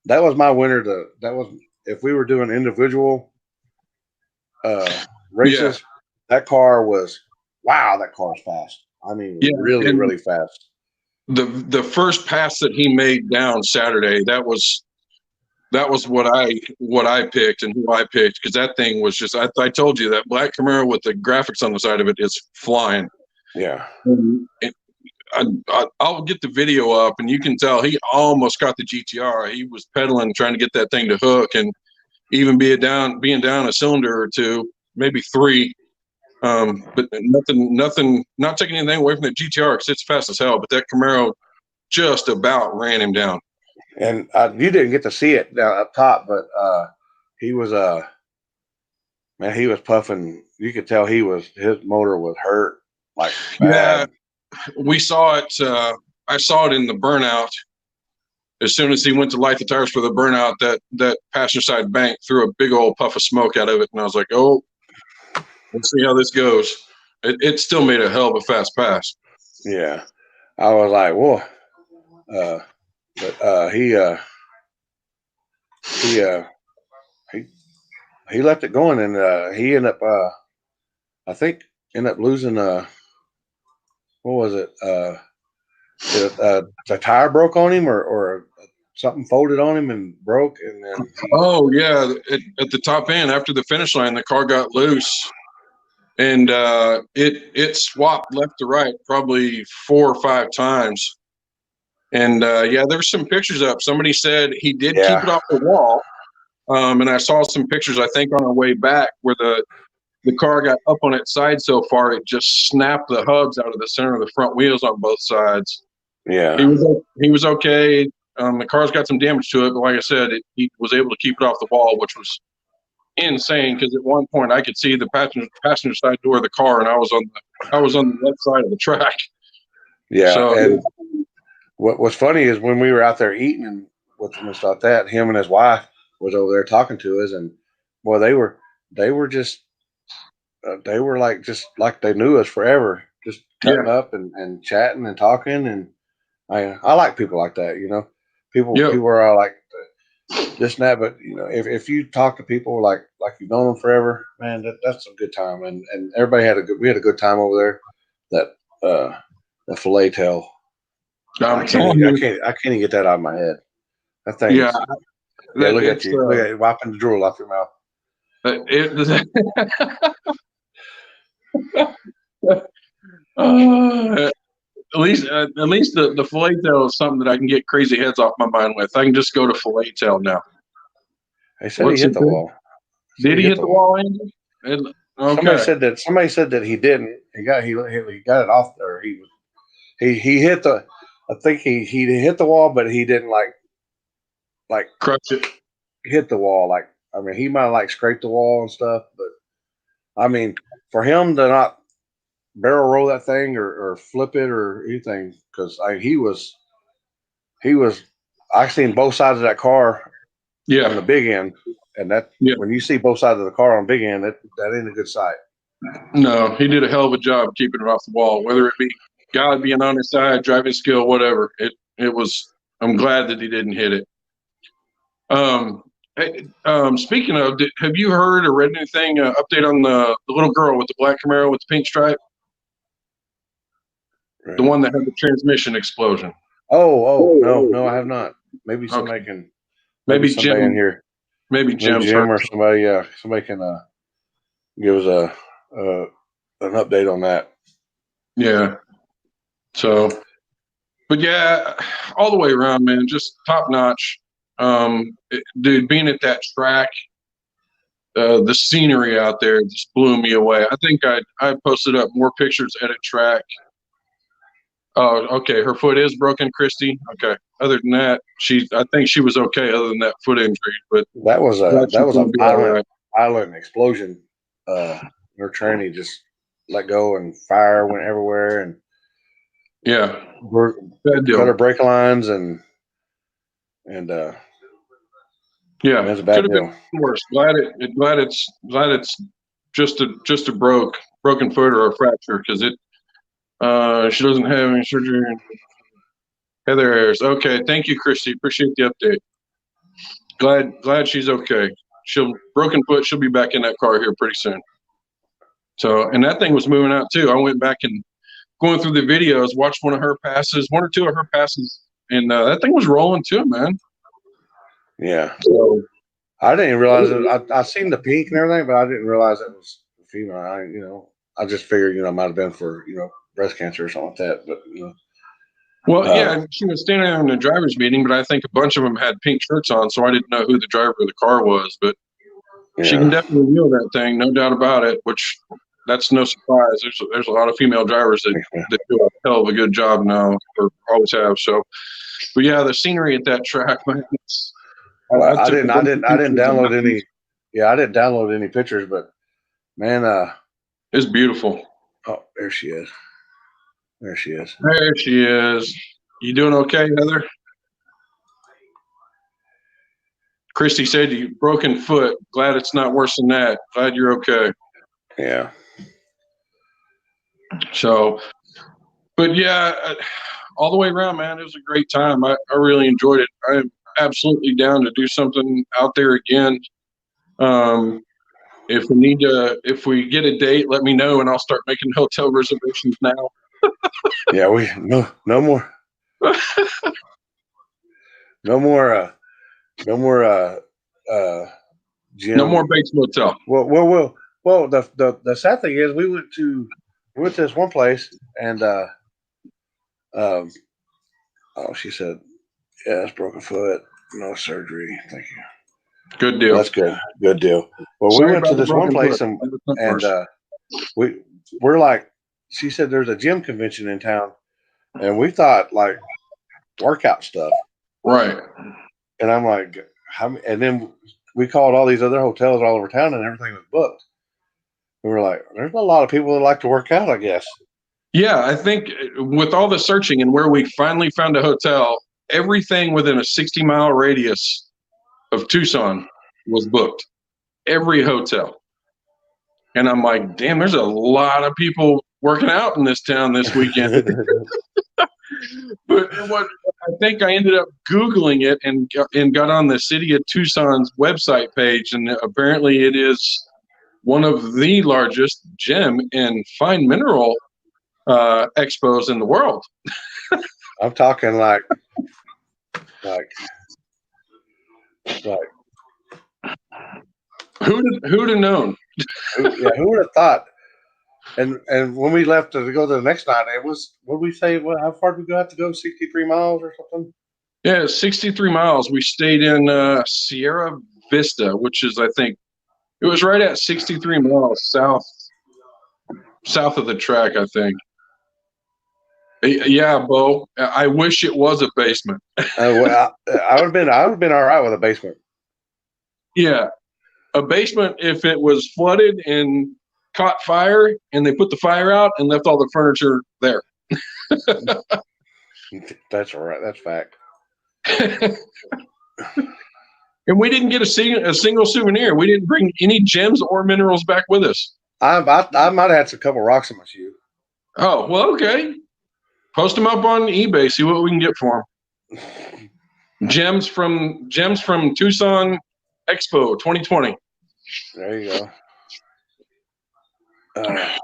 That was my winner. That was, if we were doing individual races, that car was, wow, that car was fast. I mean, really, really fast. The first pass that he made down Saturday, that was what I picked and who I picked, because that thing was just, I told you, that black Camaro with the graphics on the side of it is flying. Yeah. I'll get the video up, and you can tell he almost got the GTR. He was pedaling, trying to get that thing to hook, and even being down a cylinder or 2, maybe 3. But nothing, not taking anything away from the GTR because it's fast as hell, but that Camaro just about ran him down. And you didn't get to see it down up top, but he was man, he was puffing. You could tell his motor was hurt, like bad. Yeah, we saw it. I saw it in the burnout. As soon as he went to light the tires for the burnout, that passenger side bank threw a big old puff of smoke out of it, and I was like, oh, let's see how this goes. It still made a hell of a fast pass. Yeah, I was like, whoa. But he left it going, and he ended up, I think, losing. What was it? The tire broke on him, or something folded on him and broke, and then. At the top end, after the finish line, the car got loose, and it swapped left to right probably 4 or 5 times. And there's some pictures up. Somebody said he did keep it off the wall. And I saw some pictures, I think, on our way back where the car got up on its side so far it just snapped the hubs out of the center of the front wheels on both sides. Yeah. He was okay. The car's got some damage to it, but like I said, he was able to keep it off the wall, which was insane because at one point I could see the passenger side door of the car, and I was on the left side of the track. Yeah. So, and what's funny is when we were out there eating and with him and stuff, that him and his wife was over there talking to us, and boy, they were just they were like just like they knew us forever, just cutting up and chatting and talking, and I like people like that, People are all like this and that, but if you talk to people like you've known them forever, man, that's a good time, and everybody we had a good time over there. That the fillet tail I'm telling you. I can't even get that out of my head. That thing. Yeah. Yeah, look at you. Look at you wiping the drool off your mouth. At least the fillet tail is something that I can get crazy heads off my mind with. I can just go to fillet tail now. They said he hit the wall. Did he hit the wall, Andy? Okay. Somebody said that he didn't. He got it off there. He hit the. I think he hit the wall, but he didn't like crush it. Hit the wall. Like, I mean, he might have scraped the wall and stuff, but I mean, for him to not barrel roll that thing or flip it or anything, because he was. I seen both sides of that car. Yeah. On the big end, and when you see both sides of the car on big end, that ain't a good sight. No, he did a hell of a job keeping it off the wall, whether it be God being on his side, driving skill, whatever. It was. I'm glad that he didn't hit it. Speaking of, have you heard or read anything? Update on the little girl with the black Camaro with the pink stripe, right. The one that had the transmission explosion. No, I have not. Maybe somebody can. Maybe Jim in here. Maybe Jim or somebody. Yeah, somebody can give us an update on that. Yeah. So, but yeah, all the way around, man, just top notch. Dude, being at that track, the scenery out there just blew me away. I think I posted up more pictures at a track. Oh, okay. Her foot is broken, Christy. Okay. Other than that, I think she was okay. Other than that foot injury, but that was a violent explosion. Her tranny just let go and fire went everywhere, and yeah, cut her brake lines and yeah, that's a bad deal. Been worse. Glad it's just a broken foot or a fracture, because it. She doesn't have any surgery. Heather Ayers. Okay, thank you, Christy. Appreciate the update. Glad she's okay. Broken foot. She'll be back in that car here pretty soon. So, and that thing was moving out too. I went back and going through the videos, watched one or two of her passes, and that thing was rolling too, man. Yeah. So, I didn't realize it. I seen the pink and everything, but I didn't realize it was female. I just figured, it might have been for, breast cancer or something like that, but Well, yeah, she was standing there in the driver's meeting, but I think a bunch of them had pink shirts on, so I didn't know who the driver of the car was. But she can definitely wheel that thing, no doubt about it. Which that's no surprise. There's a lot of female drivers that do a hell of a good job now, or always have. So, but yeah, the scenery at that track, man. I didn't download any. Yeah, I didn't download any pictures, but man, it's beautiful. Oh, there she is. There she is. There she is. You doing okay, Heather? Christy said you broken foot. Glad it's not worse than that. Glad you're okay. Yeah. So, but yeah, all the way around, man, it was a great time. I really enjoyed it. I'm absolutely down to do something out there again. If we get a date, let me know, and I'll start making hotel reservations now. Yeah, no more. No more gym. No more Bates Motel. Well. The sad thing is, we went to this one place, and she said, "Yeah, it's broken foot, no surgery. Thank you." Good deal. That's good. Good deal. Well, we went to this one place, and we're like, she said there's a gym convention in town, and we thought like workout stuff, right? And I'm like, and then we called all these other hotels all over town, and everything was booked. We were like, there's a lot of people that like to work out, I guess. Yeah, I think with all the searching and where we finally found a hotel, everything within a 60-mile radius of Tucson was booked. Every hotel. And I'm like, damn, there's a lot of people working out in this town this weekend. But what I think I ended up Googling it and got on the City of Tucson's website page, and apparently it is one of the largest gem and fine mineral expos in the world. I'm talking like Who'd have known? who would have thought? And when we left to go to the next night, it was what did we say? How far did we have to go? 63 miles or something? Yeah, 63 miles. We stayed in Sierra Vista, which is, I think, it was right at 63 miles south of the track, I think. Yeah, Bo. I wish it was a basement. Well, I would have been all right with a basement. Yeah, a basement if it was flooded and caught fire, and they put the fire out and left all the furniture there. That's all right. That's fact. And we didn't get a single souvenir. We didn't bring any gems or minerals back with us. I might have had a couple rocks in my shoe. Oh, well, okay. Post them up on eBay. See what we can get for them. Gems from Tucson Expo 2020. There you go.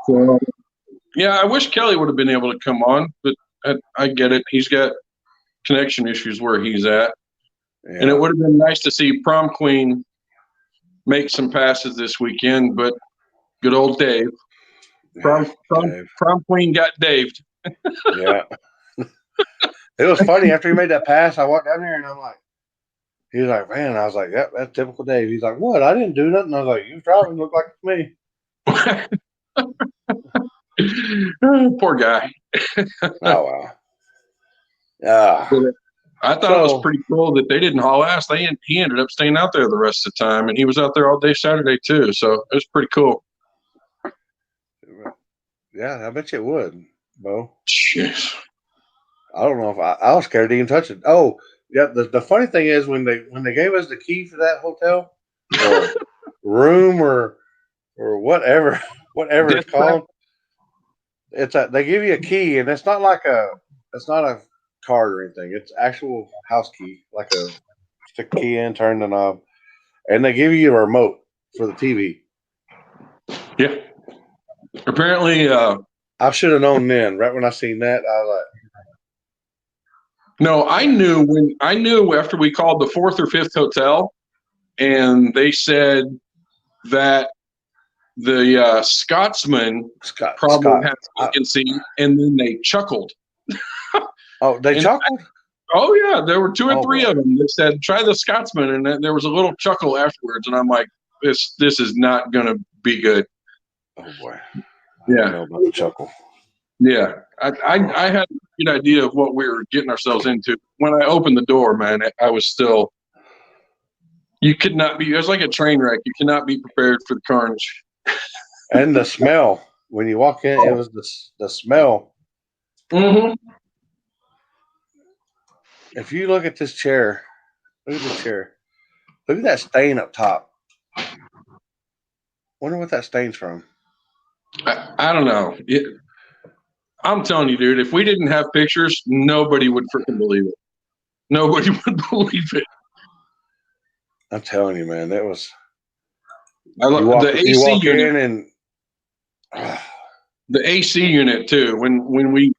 So, yeah, I wish Kelly would have been able to come on, but I get it. He's got connection issues where he's at. Yeah. And it would have been nice to see Prom Queen make some passes this weekend, but good old Dave. Prom Queen got Daved. Yeah. It was funny. After he made that pass, I walked down there and I'm like, he was like, man, I was like, yep, that's typical Dave. He's like, what? I didn't do nothing. I was like, you was driving, looked like it's me. Poor guy. Oh, wow. I thought it was pretty cool that they didn't haul ass. He ended up staying out there the rest of the time, and he was out there all day Saturday too. So it was pretty cool. Yeah, I bet you it would, Bo. Jeez. I don't know if I was scared to even touch it. Oh, yeah. The funny thing is when they gave us the key for that hotel or room or whatever it's called, they give you a key and it's not a card or anything. It's actual house key, like a stick key in, turn the knob, and they give you a remote for the TV. Yeah. Apparently, I should have known then. Right when I seen that, I was like, "No, I knew after we called the 4th or 5th hotel, and they said that the Scotsman probably had vacancy, and then they chuckled." Oh, they chuckled? Oh yeah, there were 2 or 3 of them that said, "Try the Scotsman," and then there was a little chuckle afterwards, and I'm like, "This is not going to be good." Oh boy. Yeah. I know about the chuckle. Yeah. I had a good idea of what we were getting ourselves into. When I opened the door, man, I was still. You could not be. It was like a train wreck. You cannot be prepared for the carnage. And the smell when you walk in, it was the smell. Mm-hmm. If you look at this chair, look at this chair. Look at that stain up top. Wonder what that stain's from. I don't know. I'm telling you, dude, if we didn't have pictures, nobody would freaking believe it. Nobody would believe it. I'm telling you, man, that was. The AC unit. In and the AC unit too. When we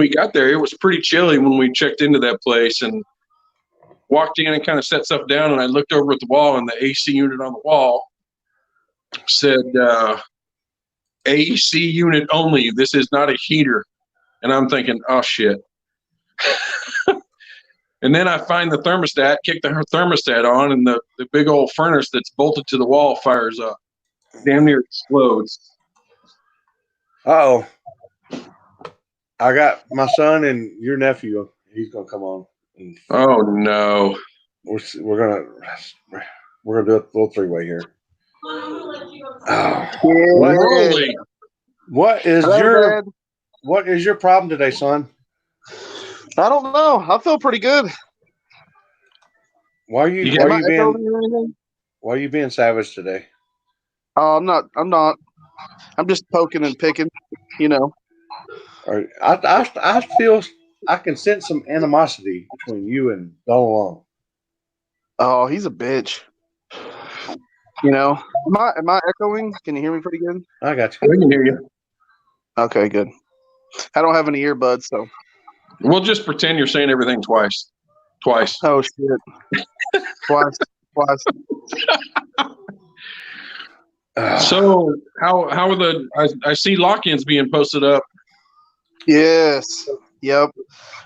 got there, it was pretty chilly when we checked into that place and walked in and kind of set stuff down. And I looked over at the wall, and the AC unit on the wall said, AC unit only. This is not a heater. And I'm thinking, oh shit. And then I find the thermostat, kick the thermostat on, and the big old furnace that's bolted to the wall fires up. Damn near explodes. Uh-oh. I got my son and your nephew. He's gonna come on. Oh no. We're gonna do a little 3-way here. What is your problem today, son? I don't know. I feel pretty good. Why are you being savage today? I'm not. I'm just poking and picking, you know. I feel I can sense some animosity between you and Donald Long. Oh, he's a bitch. You know. Am I echoing? Can you hear me pretty good? I got you. I can hear you. Okay, good. I don't have any earbuds, so. We'll just pretend you're saying everything twice. Oh shit! Twice. So how are the? I see lock-ins being posted up. Yes. Yep.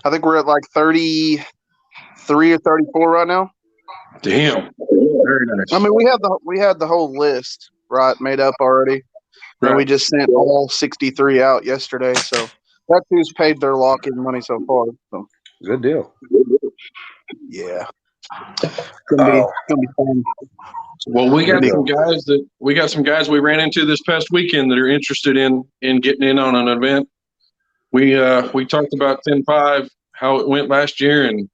I think we're at like 33 or 34 right now. Damn. Very nice. I mean, we had the whole list made up already, and we just sent all 63 out yesterday. So that's who's paid their lock-in money so far. So Good deal. yeah, gonna be fun. Well, we got some guys we ran into this past weekend that are interested in getting in on an event. We talked about 10-5, how it went last year, and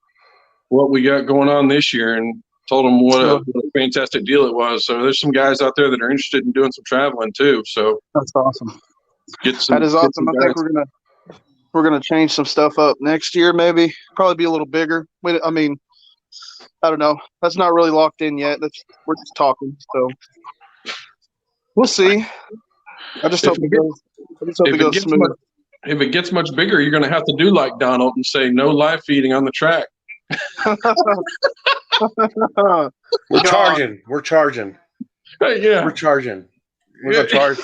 what we got going on this year, and told them what a fantastic deal it was. So there's some guys out there that are interested in doing some traveling too. So that's awesome. That is awesome. I think we're gonna change some stuff up next year. Maybe probably be a little bigger. I mean, I don't know. That's not really locked in yet. We're just talking. So we'll see. I just hope it goes smooth. If it gets much bigger, you're going to have to do like Donald and say no live feeding on the track. We're charging. Yeah. We're charging. We're going to charge.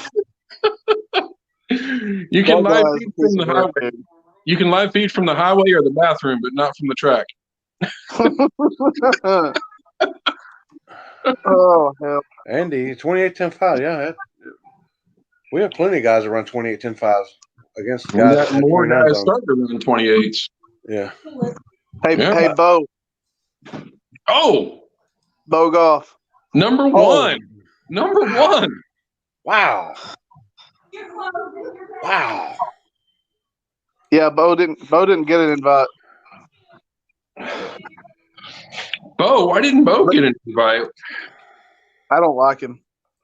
You can live feed from the highway. You can live feed from the highway or the bathroom, but not from the track. Oh hell. Andy, 28-10-5. Yeah. We have plenty of guys that run 28-10-5s against guys. We got more guys starting to run 28s. Yeah. Hey, Bo. Oh. Bo Goff. Number one. Wow. Yeah, Bo didn't get an invite. Bo, why didn't Bo get an invite? I don't like him.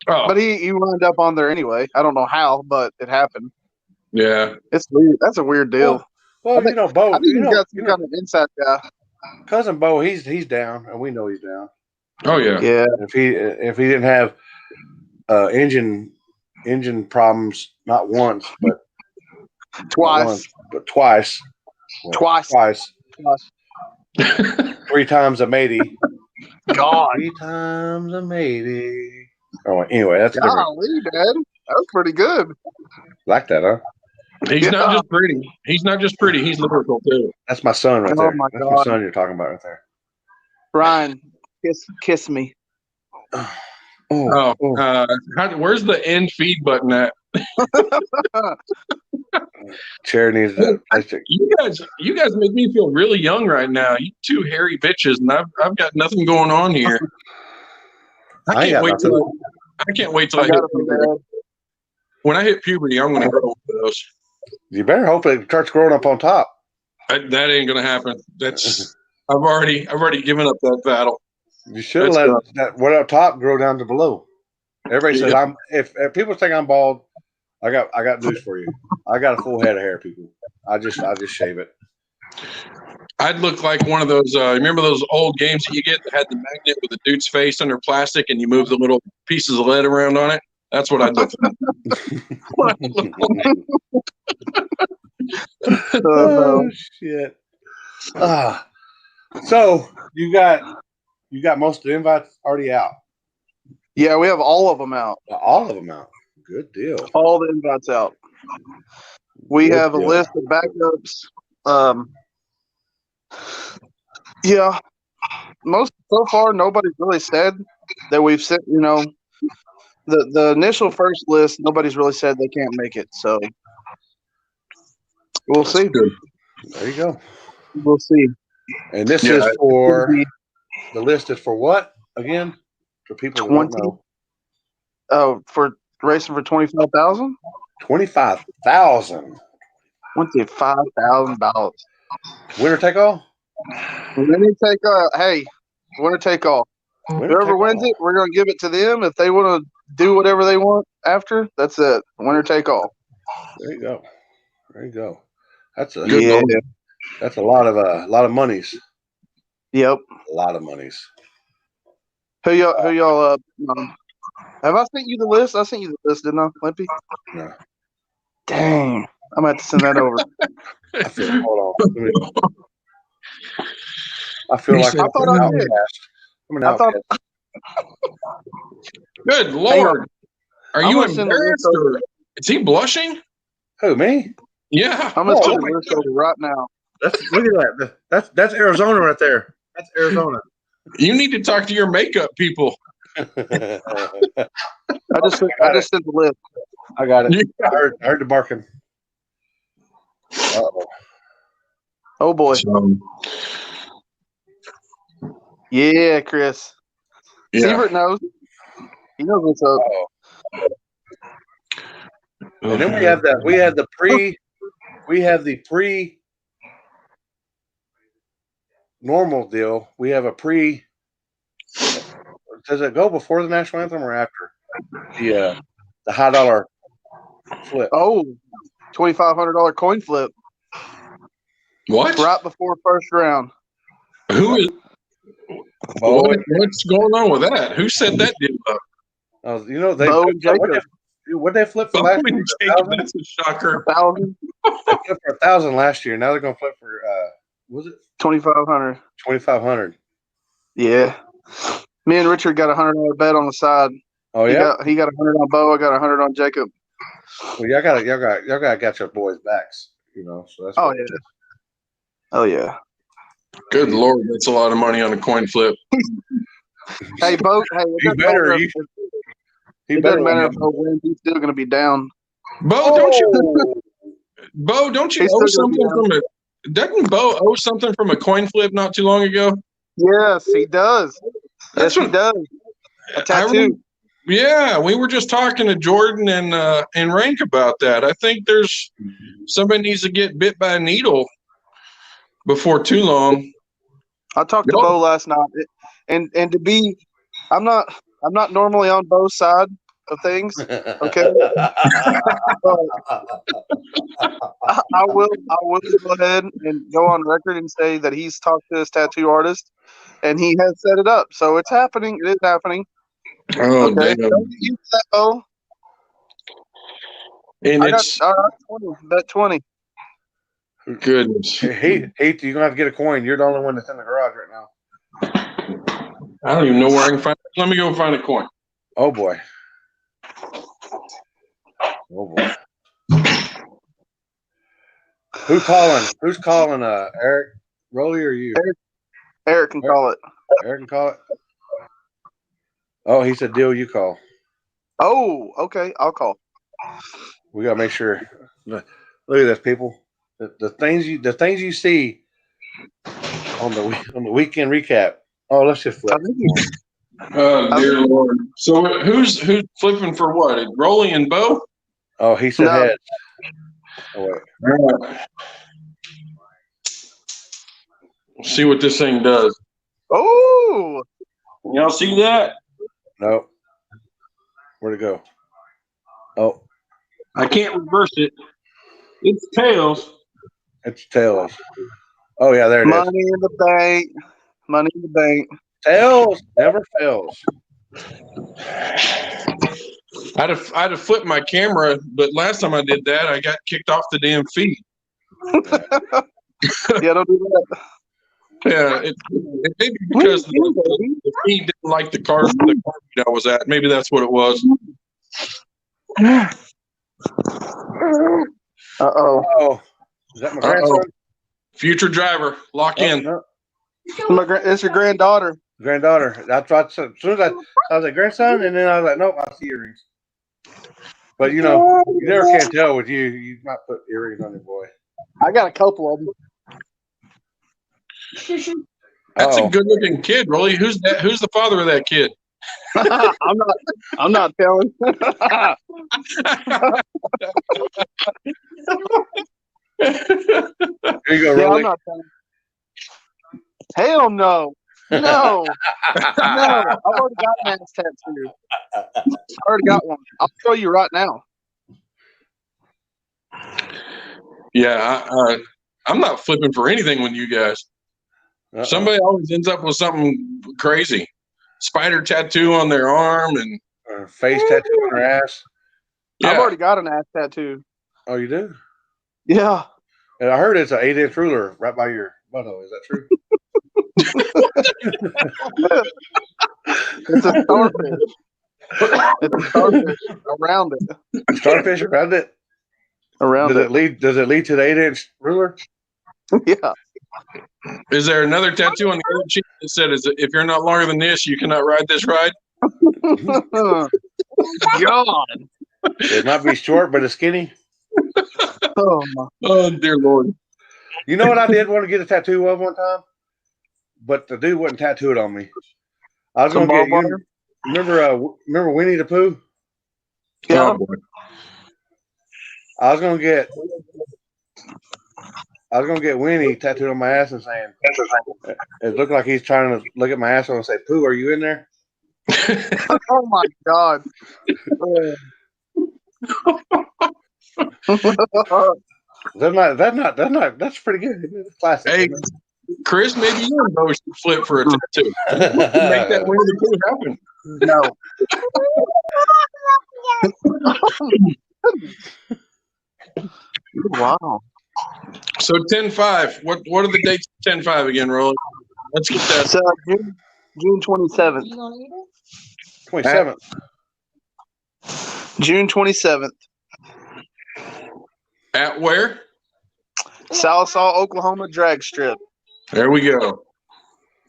Oh. But he wound up on there anyway. I don't know how, but it happened. Yeah. It's weird. That's a weird deal. Well, Bo. I think he's got some kind of inside guy. Cousin Bo, he's down, and we know he's down. Oh yeah. Yeah. If he didn't have engine problems, not once, but twice. Twice. 3 times a matey. God. 3 times a matey. Oh, anyway, that's different. Golly, Dad. That was pretty good. Like that, huh? He's not just pretty. He's lyrical too. That's my son right there. My That's God. my son you're talking about right there. Ryan, kiss me. Where's the end feed button at? Chair needs that. You guys make me feel really young right now. You two hairy bitches, and I've got nothing going on here. I can't wait till I hit puberty. When I hit puberty, I'm going to grow one of those. You better hope it starts growing up on top. That ain't going to happen. I've already given up that battle. You should let that what up top grow down to below. Everybody says if people think I'm bald, I got news for you. I got a full head of hair, people. I just shave it. I'd look like one of those. Remember those old games that you get that had the magnet with the dude's face under plastic, and you move the little pieces of lead around on it? That's what I'd look like. Oh shit! So you got most of the invites already out. Yeah, we have all of them out. All of them out. Good deal. All the invites out. We have a list of backups. Yeah, so far nobody's really said that we've sent. The initial first list, nobody's really said they can't make it. So we'll see. There you go. We'll see. And this is for the list is for what again? For people who don't know. Oh, for racing for 25,000. 25,000. $25,000. Winner take all. Winner take all. Hey, winner take all. Whoever wins it, we're going to give it to them. If they want to do whatever they want after, that's it. Winner take all. There you go. That's a good goal. That's a lot of monies. Yep. A lot of monies. Who y'all have I sent you the list? I sent you the list, didn't I, Limpy? No. Dang. I'm gonna have to send that over. Hold on. I feel He like said, I'm thought an I did. outcast. I'm an I thought outcast. good Lord. Are I'm you gonna send the list embarrassed over. or is he blushing? Who, me? Yeah. I'm gonna Oh, send Oh the my list God. over right now. Look at that. That's Arizona right there. That's Arizona. You need to talk to your makeup people. I just sent the list. I got it. Yeah. I heard the barking. Uh-oh. Oh boy. Yeah, Chris. Yeah. Siebert knows. He knows what's up. Uh-oh. And then we have the pre normal deal. We have a pre. Does it go before the national anthem or after the high dollar flip? Oh, $2,500 coin flip What? right before first round. Who is what's going on with that? Who set that deal up? You know they Bo and Jacob. what they flip for Bo last and year? Jacob, that's a shocker. 1,000, They flipped for 1,000 last year. Now they're going to flip for was it 2,500. 2,500? Yeah. Me and Richard got a $100 bet on the side. Oh yeah. He got 100 on Bo. I got 100 on Jacob. Well, y'all got your boys' backs. You know, so that's. Oh what yeah. it is. Oh yeah. Good Lord, that's a lot of money on a coin flip. Hey Bo. Hey, it He doesn't better. matter. He It better doesn't matter win. if Bo wins. He's still going to be down. Bo, don't you He's owe still gonna be something down. from a doesn't Bo owe something from a coin flip not too long ago? Yes, he does. That's Yes, he what does. A I tattoo. remember. Yeah, we were just talking to Jordan and Rank about that. I think there's somebody needs to get bit by a needle before too long. I talked to Bo last night, and to be, I'm not normally on Bo's side of things. Okay, I will go ahead and go on record and say that he's talked to his tattoo artist, and he has set it up. So it's happening. It is happening. Oh, Okay, damn. don't get used to that, Bo. And I got it's 20. Bet 20. goodness. Hey, you're gonna have to get a coin. You're the only one that's in the garage right now. I don't even know where I can find it. Let me go find a coin. Oh boy. Oh boy. Who's calling? Eric, Rolly, or you? Eric can call it. Eric can call it. Oh, he said, "Deal, you call." Oh, okay. I'll call. We gotta make sure. Look at this, people. The things you see on the weekend recap. Oh, let's just flip. I think he- Oh, dear Lord. So who's flipping for what? Rolly and Bo? Oh, he said No. heads. Oh wait. See what this thing does. Oh, Y'all see that? No. Where'd it go? Oh, I can't reverse it. It's tails. it's tails. Oh yeah, there it is. money in the bank. Money in the bank. Tails never fails. I'd have flipped my camera, but last time I did that, I got kicked off the damn feed. Yeah, don't do that. Yeah, it may be because the feed didn't like the car feed I was at. Maybe that's what it was. Uh-oh. Oh, is that my grandson? Future driver, lock in. No. It's your granddaughter. Granddaughter. That's what. As soon as I was like grandson, and then I was like, nope, I see earrings. But you never can tell with you. You might put earrings on your boy. I got a couple of them. That's a good-looking kid, Rolly. Who's that? Who's the father of that kid? I'm not telling. Here you go, Yeah, Rolly. I'm not telling. Hell no. No. I've already got an ass tattoo. I already got one. I'll show you right now. Yeah, I'm not flipping for anything with you guys. Somebody always ends up with something crazy. Spider tattoo on their arm and face tattoo on their ass. Yeah. I've already got an ass tattoo. Oh, you do? Yeah. And I heard it's an 8-inch ruler right by your butthole. Is that true? It's a starfish. It's a starfish around it. Starfish around it. Around Does it lead? Does it lead to the 8-inch ruler? Yeah. Is there another tattoo on the other cheek that said, "If you're not longer than this, you cannot ride this ride"? God. It might be short, but it's skinny. Oh my. Oh dear Lord! You know what I did want to get a tattoo of one time, but the dude wouldn't tattoo it on me. I was Some gonna get barbed you. Remember Winnie the Pooh? Yeah. Oh boy! I was gonna get Winnie tattooed on my ass and saying it looked like he's trying to look at my asshole and say, "Pooh, are you in there?" Oh my God. That's pretty good. It's classic. Hey, Chris, maybe you and Bo should flip for a tattoo. Make that Winnie the Pooh happen. No. Wow. So 10-5. What are the dates? 10-5 again, Rolly. Let's get that. So June 27th. 27th. June 27th. At where? Sallisaw, Oklahoma Dragstrip. There we go.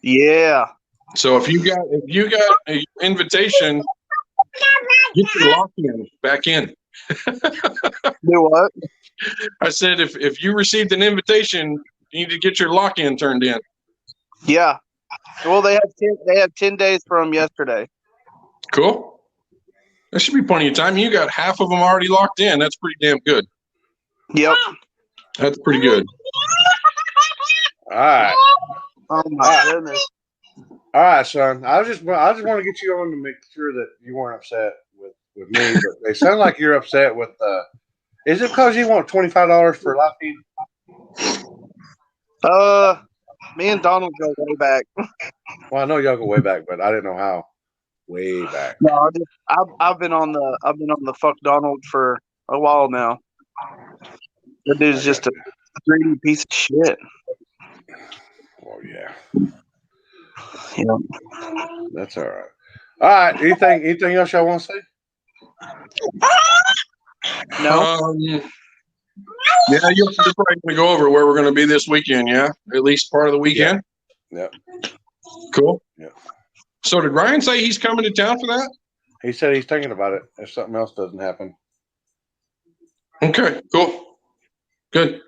Yeah. So if you got an invitation, get your lock-in back in. Do what? I said if you received an invitation, you need to get your lock-in turned in. Yeah. Well, they have 10 days from yesterday. Cool. There should be plenty of time. You got half of them already locked in. That's pretty damn good. Yep. That's pretty good. All right. Oh my goodness. All right, son. I just want to get you on to make sure that you weren't upset with me, but they sound like you're upset with. Is it because you want $25 for live feed? Me and Donald go way back. Well, I know y'all go way back, but I didn't know how. Way back. No, I've been on the fuck Donald for a while now. The dude's just a greedy piece of shit. Oh yeah. Yeah. That's all right. All right. Anything else y'all want to say? No. Yeah, you're probably going to go over where we're going to be this weekend, yeah? At least part of the weekend? Yeah. Cool. Yeah. So did Ryan say he's coming to town for that? He said he's thinking about it if something else doesn't happen. Okay, cool. Good.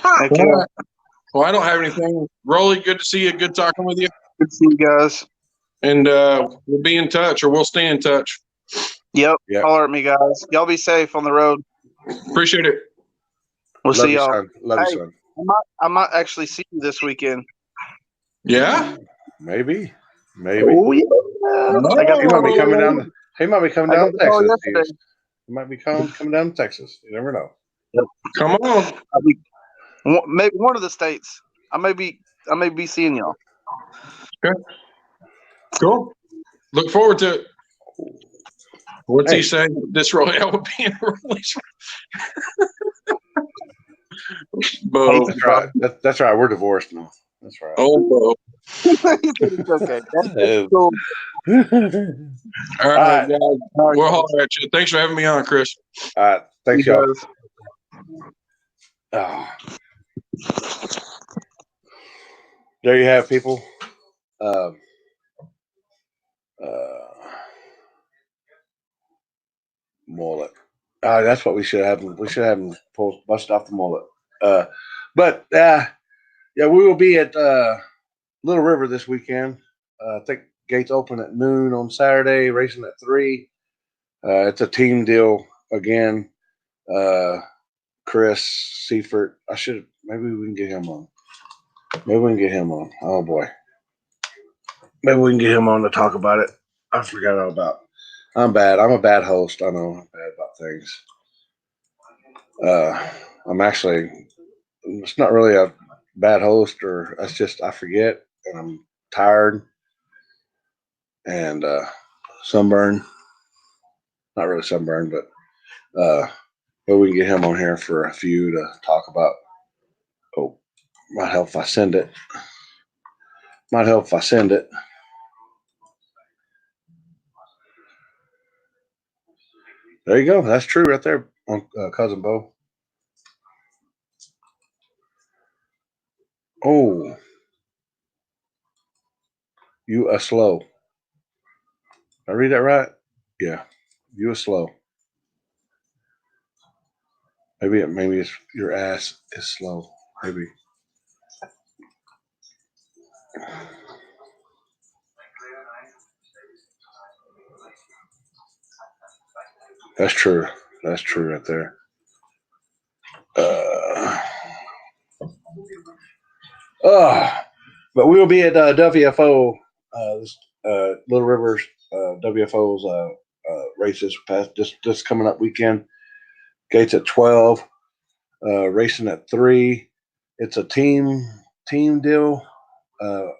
Thank you. Well, I don't have anything. Rolly, good to see you. Good talking with you. Good to see you guys. And we'll be in touch, or we'll stay in touch. Yep. Yep. Holler at me, guys. Y'all be safe on the road. Appreciate it. We'll Love see you, y'all. son. Love you, son. I might actually see you this weekend. Yeah? Maybe. Oh yeah. I got He might be coming down. He might be coming down to the call Texas. yesterday. He might be coming down to Texas. You never know. Come on. Maybe one of the states. I may be seeing y'all. Okay. Cool. Look forward to it. What's he saying? This Royale would be in a release. Bo. That's right. That's right. We're divorced now. That's right. Oh, Bo. It's okay. That's cool. All right, guys. We'll holler at you. Thanks for having me on, Chris. All right. Thanks, y'all. Guys. There you have, people. Mullet. That's what we should have. We should have him bust off the mullet. But yeah, we will be at Little River this weekend. I think gates open at noon on Saturday, racing at 3. It's a team deal again. Chris Seifert. Maybe we can get him on. Oh boy. Maybe we can get him on to talk about it. I forgot all about. I'm bad. I'm a bad host. I know I'm bad about things. I'm actually. It's not really a bad host, or it's just I forget, and I'm tired, and sunburn. Not really sunburn, but But we can get him on here for a few to talk about. Oh, might help if I send it. Might help if I send it. There you go. That's true right there, Cousin Bo. Oh, you are slow. Did I read that right? Yeah, you are slow. Maybe it's your ass is slow. Maybe. That's true. That's true right there. But we'll be at WFO, Little Rivers WFO's races past this coming up weekend. Gates at 12, racing at 3. It's a team deal. Oh,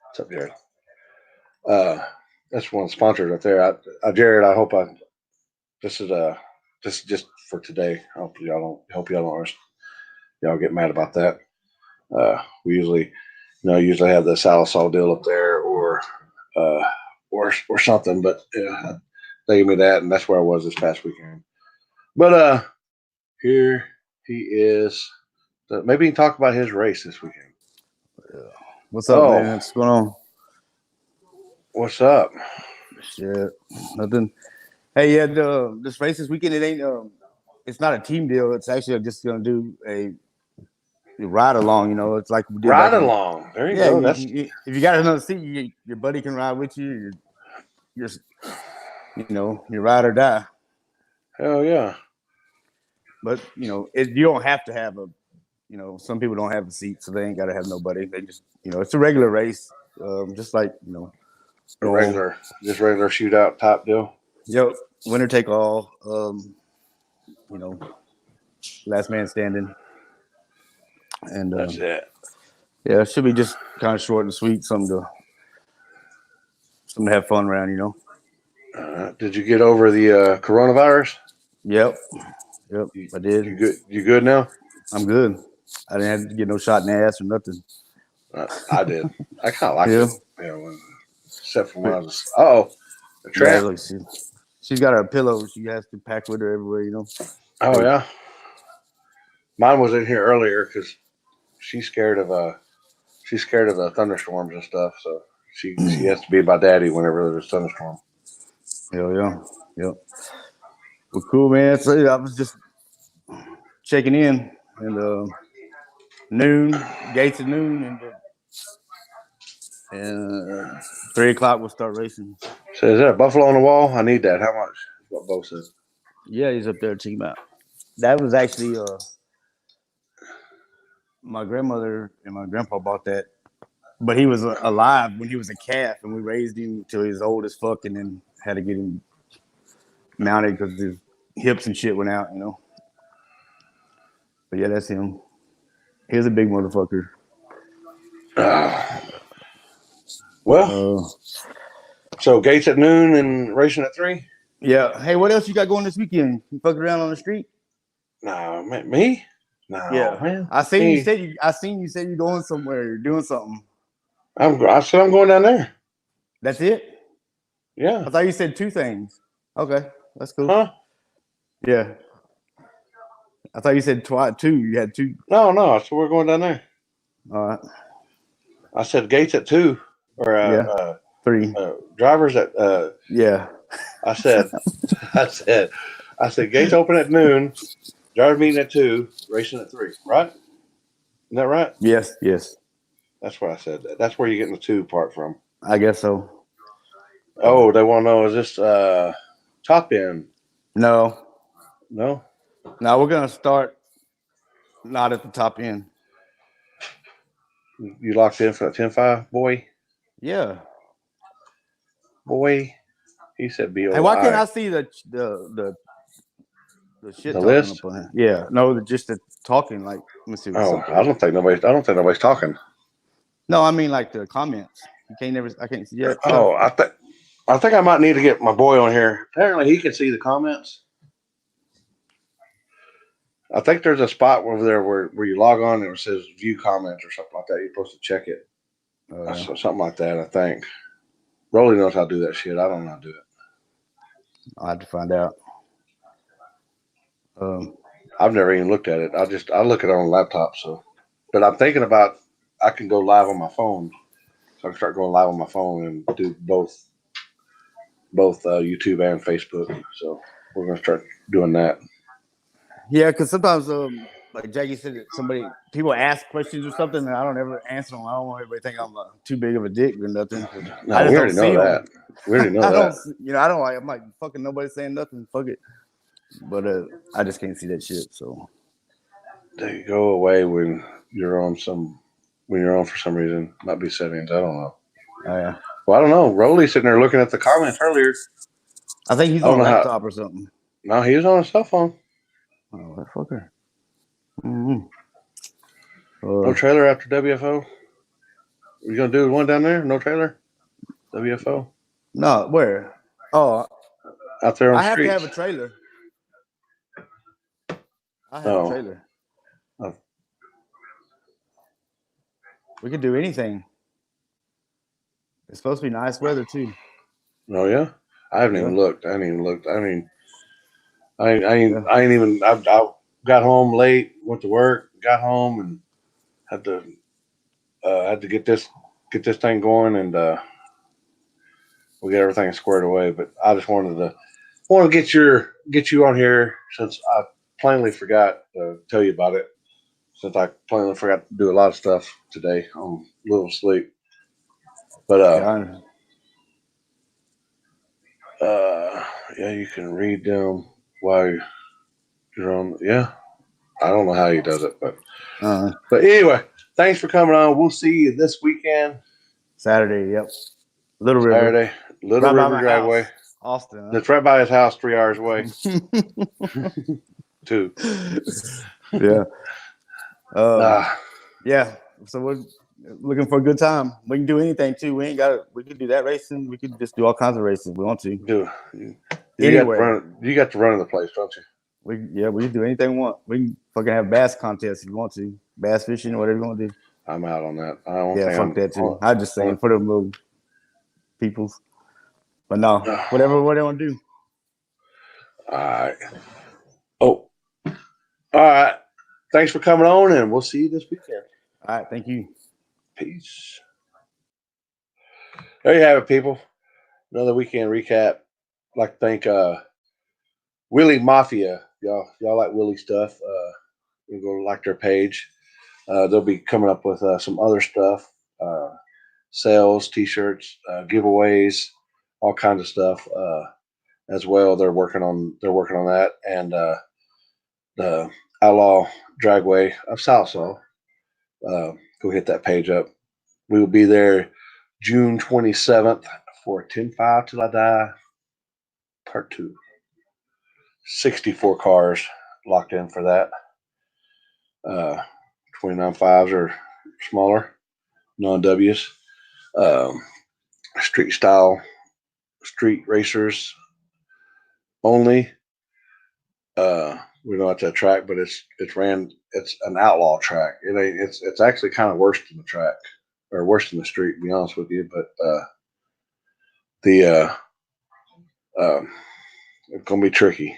what's up, Jared? That's one of the sponsors right there. Jared, I hope this is just for today. I hope y'all don't get mad about that. We usually have the Salisol deal up there or something, but they gave me that, and that's where I was this past weekend. But here he is. Maybe he can talk about his race this weekend. What's up, man? What's going on? What's up? Shit, nothing. Hey, yeah, this race this weekend, it ain't. It's not a team deal. It's actually just gonna do a ride along. It's like we did ride along. There you go. If you got another seat, your buddy can ride with you. You're you ride or die. Hell yeah. But you don't have to have a. Some people don't have a seat, so they ain't gotta have nobody. They just it's a regular race, just like a regular shootout type deal. Yep, winner take all. Last man standing. And that's it. Yeah, it should be just kind of short and sweet, something to have fun around, Did you get over the coronavirus? Yep, I did. You good? You good now? I'm good. I didn't have to get no shot in the ass or nothing. I did. I kind of liked it. Except for when I was. The trap. Yeah, look, she's got her pillow. She has to pack with her everywhere, Oh yeah. Mine was in here earlier because she's scared of thunderstorms and stuff. So she has to be by daddy whenever there's a thunderstorm. Yeah. Well, cool, man. So I was just checking in, and noon, gates at noon, and 3 o'clock we'll start racing. So is that a buffalo on the wall? I need that. How much? What Bo said. Yeah, he's up there. Check him out. That was actually my grandmother and my grandpa bought that, but he was alive when he was a calf, and we raised him till he was old as fuck, and then had to get him mounted because his hips and shit went out, But yeah, that's him. He's a big motherfucker. So gates at noon and racing at 3? Yeah. Hey, what else you got going this weekend? You fucking around on the street? No, me? No, yeah, man. I seen you said you're going somewhere. You're doing something. I said I'm going down there. That's it? Yeah. I thought you said 2 things. Okay, that's cool. Huh? Yeah. I thought you said 2. You had 2. No. So we're going down there. All right. I said gates at 2 or 3. Drivers at yeah. I said gates open at noon, driver meeting at 2, racing at 3, right? Isn't that right? Yes. That's why I said that. That's where you're getting the 2 part from. I guess so. Oh, they want to know, is this top end? No. No, we're gonna start not at the top end. You locked in for that 10-5, boy? Yeah. Boy. He said B-O-I. Hey, why can't I see the shit the talking list? Up on it? Yeah. No, just the talking. Like, let me see. I don't think nobody's talking. No, I mean like the comments. I can't see it. I think I might need to get my boy on here. Apparently, he can see the comments. I think there's a spot over there where you log on and it says view comments or something like that. You're supposed to check it. So something like that, I think. Rolly knows how to do that shit. I don't know how to do it. I'll have to find out. I've never even looked at it. I look at it on a laptop. So, but I'm thinking about I can go live on my phone. So I can start going live on my phone and do both YouTube and Facebook. So we're gonna start doing that. Yeah, because sometimes, like Jackie said, people ask questions or something, and I don't ever answer them. I don't want everybody to think I'm too big of a dick or nothing. No, I just we don't already see know them. that. We already know I that. don't, I don't like. I'm like fucking nobody saying nothing. Fuck it. But I just can't see that shit. So They go away when you're on for some reason. Might be settings. I don't know. yeah. Well, I don't know. Rolly's sitting there looking at the comments earlier. I think he's on a laptop or something. No, he was on a cell phone. Oh, that fucker. Mm-hmm. No trailer after WFO. You gonna do one down there? No trailer. WFO. No, where? Oh, out there on I the have streets. to have a trailer. I have a trailer. Oh. We could do anything. It's supposed to be nice weather too. Oh yeah, I haven't even looked. I mean, I ain't even. I got home late, went to work, got home, and had to get this thing going, and we got everything squared away. But I just wanted to get you on here since I plainly forgot to tell you about it. Since I plainly forgot to do a lot of stuff today, I'm a little asleep. But yeah, you can read them while you're on. Yeah, I don't know how he does it, but anyway, thanks for coming on. We'll see you this weekend. Saturday, yep. Little River. Saturday, Little River Dragway. House. Austin. Huh? That's right by his house, 3 hours away. 2. Yeah. Yeah. So we're looking for a good time. We can do anything too. We could do that racing. We could just do all kinds of racing if we want to. You got to run in the place, don't you? We can do anything we want. We can fucking have bass contests if you want to. Bass fishing or whatever you want to do. I'm out on that. I don't fuck that too. I just saying for the little peoples. But no, what they want to do. All right. Oh. All right. Thanks for coming on, and we'll see you this weekend. All right. Thank you. Peace. There you have it, people. Another weekend recap. I'd like to thank Wheelie Mafia. Y'all like Wheelie stuff. You go like their page. They'll be coming up with some other stuff. Sales, t-shirts, giveaways, all kinds of stuff as well. They're working on that, and the Outlaw Dragway of Salsa. Go hit that page up. We will be there June 27th for 10-5 Till I Die Part 2. 64 cars locked in for that. 29 5s or smaller, non-Ws. Street style, street racers only. We know it's a track, but it's an outlaw track. It's actually kind of worse than the track, or worse than the street, to be honest with you. But it's gonna be tricky.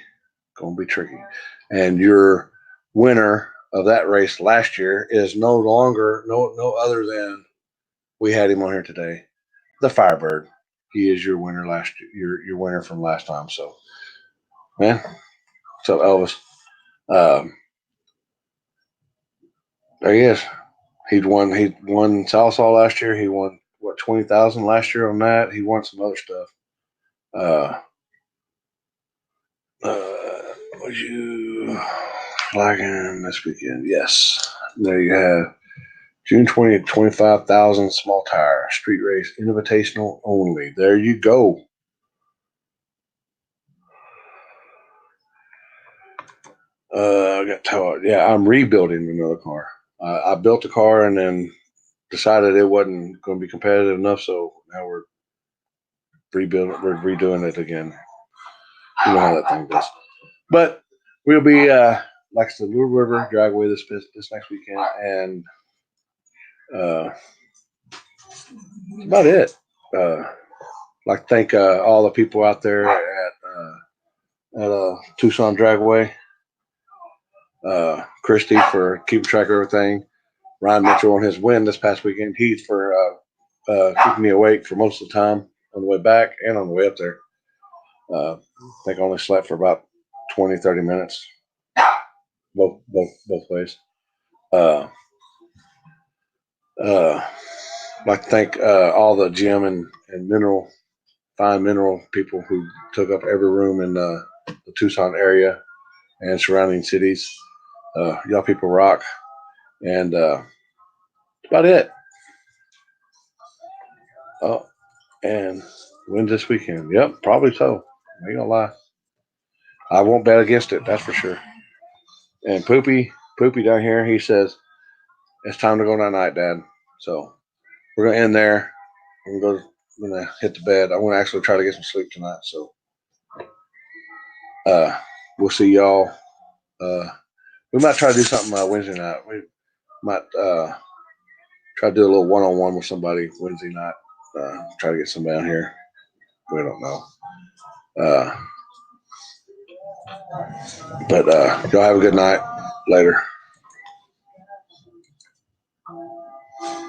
And your winner of that race last year is no longer no other than, we had him on here today, the Firebird. He is your winner last year, your winner from last time. So, man, what's up, Elvis? There he is. He won Salsa last year. He won 20,000 last year on that. He won some other stuff. Was you flagging this weekend? Yes. There you have June 20th, 25,000 small tire street race, invitational only. There you go. I got told. Yeah, I'm rebuilding another car. I built a car and then decided it wasn't going to be competitive enough, so now we're redoing it again. You know how that thing does. But we'll be like I said, Little River Dragway this next weekend, and that's about it. Like to thank all the people out there at Tucson Dragway. Christy for keeping track of everything. Ryan Mitchell on his win this past weekend. Heath for keeping me awake for most of the time on the way back and on the way up there. I think I only slept for about 20, 30 minutes. Both ways. Like to thank all the gym and fine mineral people who took up every room in the Tucson area and surrounding cities. Y'all people rock. And that's about it. Oh, and win this weekend. Yep, probably so. I ain't gonna lie. I won't bet against it, that's for sure. And Poopy down here, he says, it's time to go night night, Dad. So we're gonna end there. I'm gonna hit the bed. I'm gonna actually try to get some sleep tonight. So we'll see y'all. We might try to do something Wednesday night. We might try to do a little one-on-one with somebody Wednesday night. Try to get somebody down here. We don't know. But y'all have a good night. Later.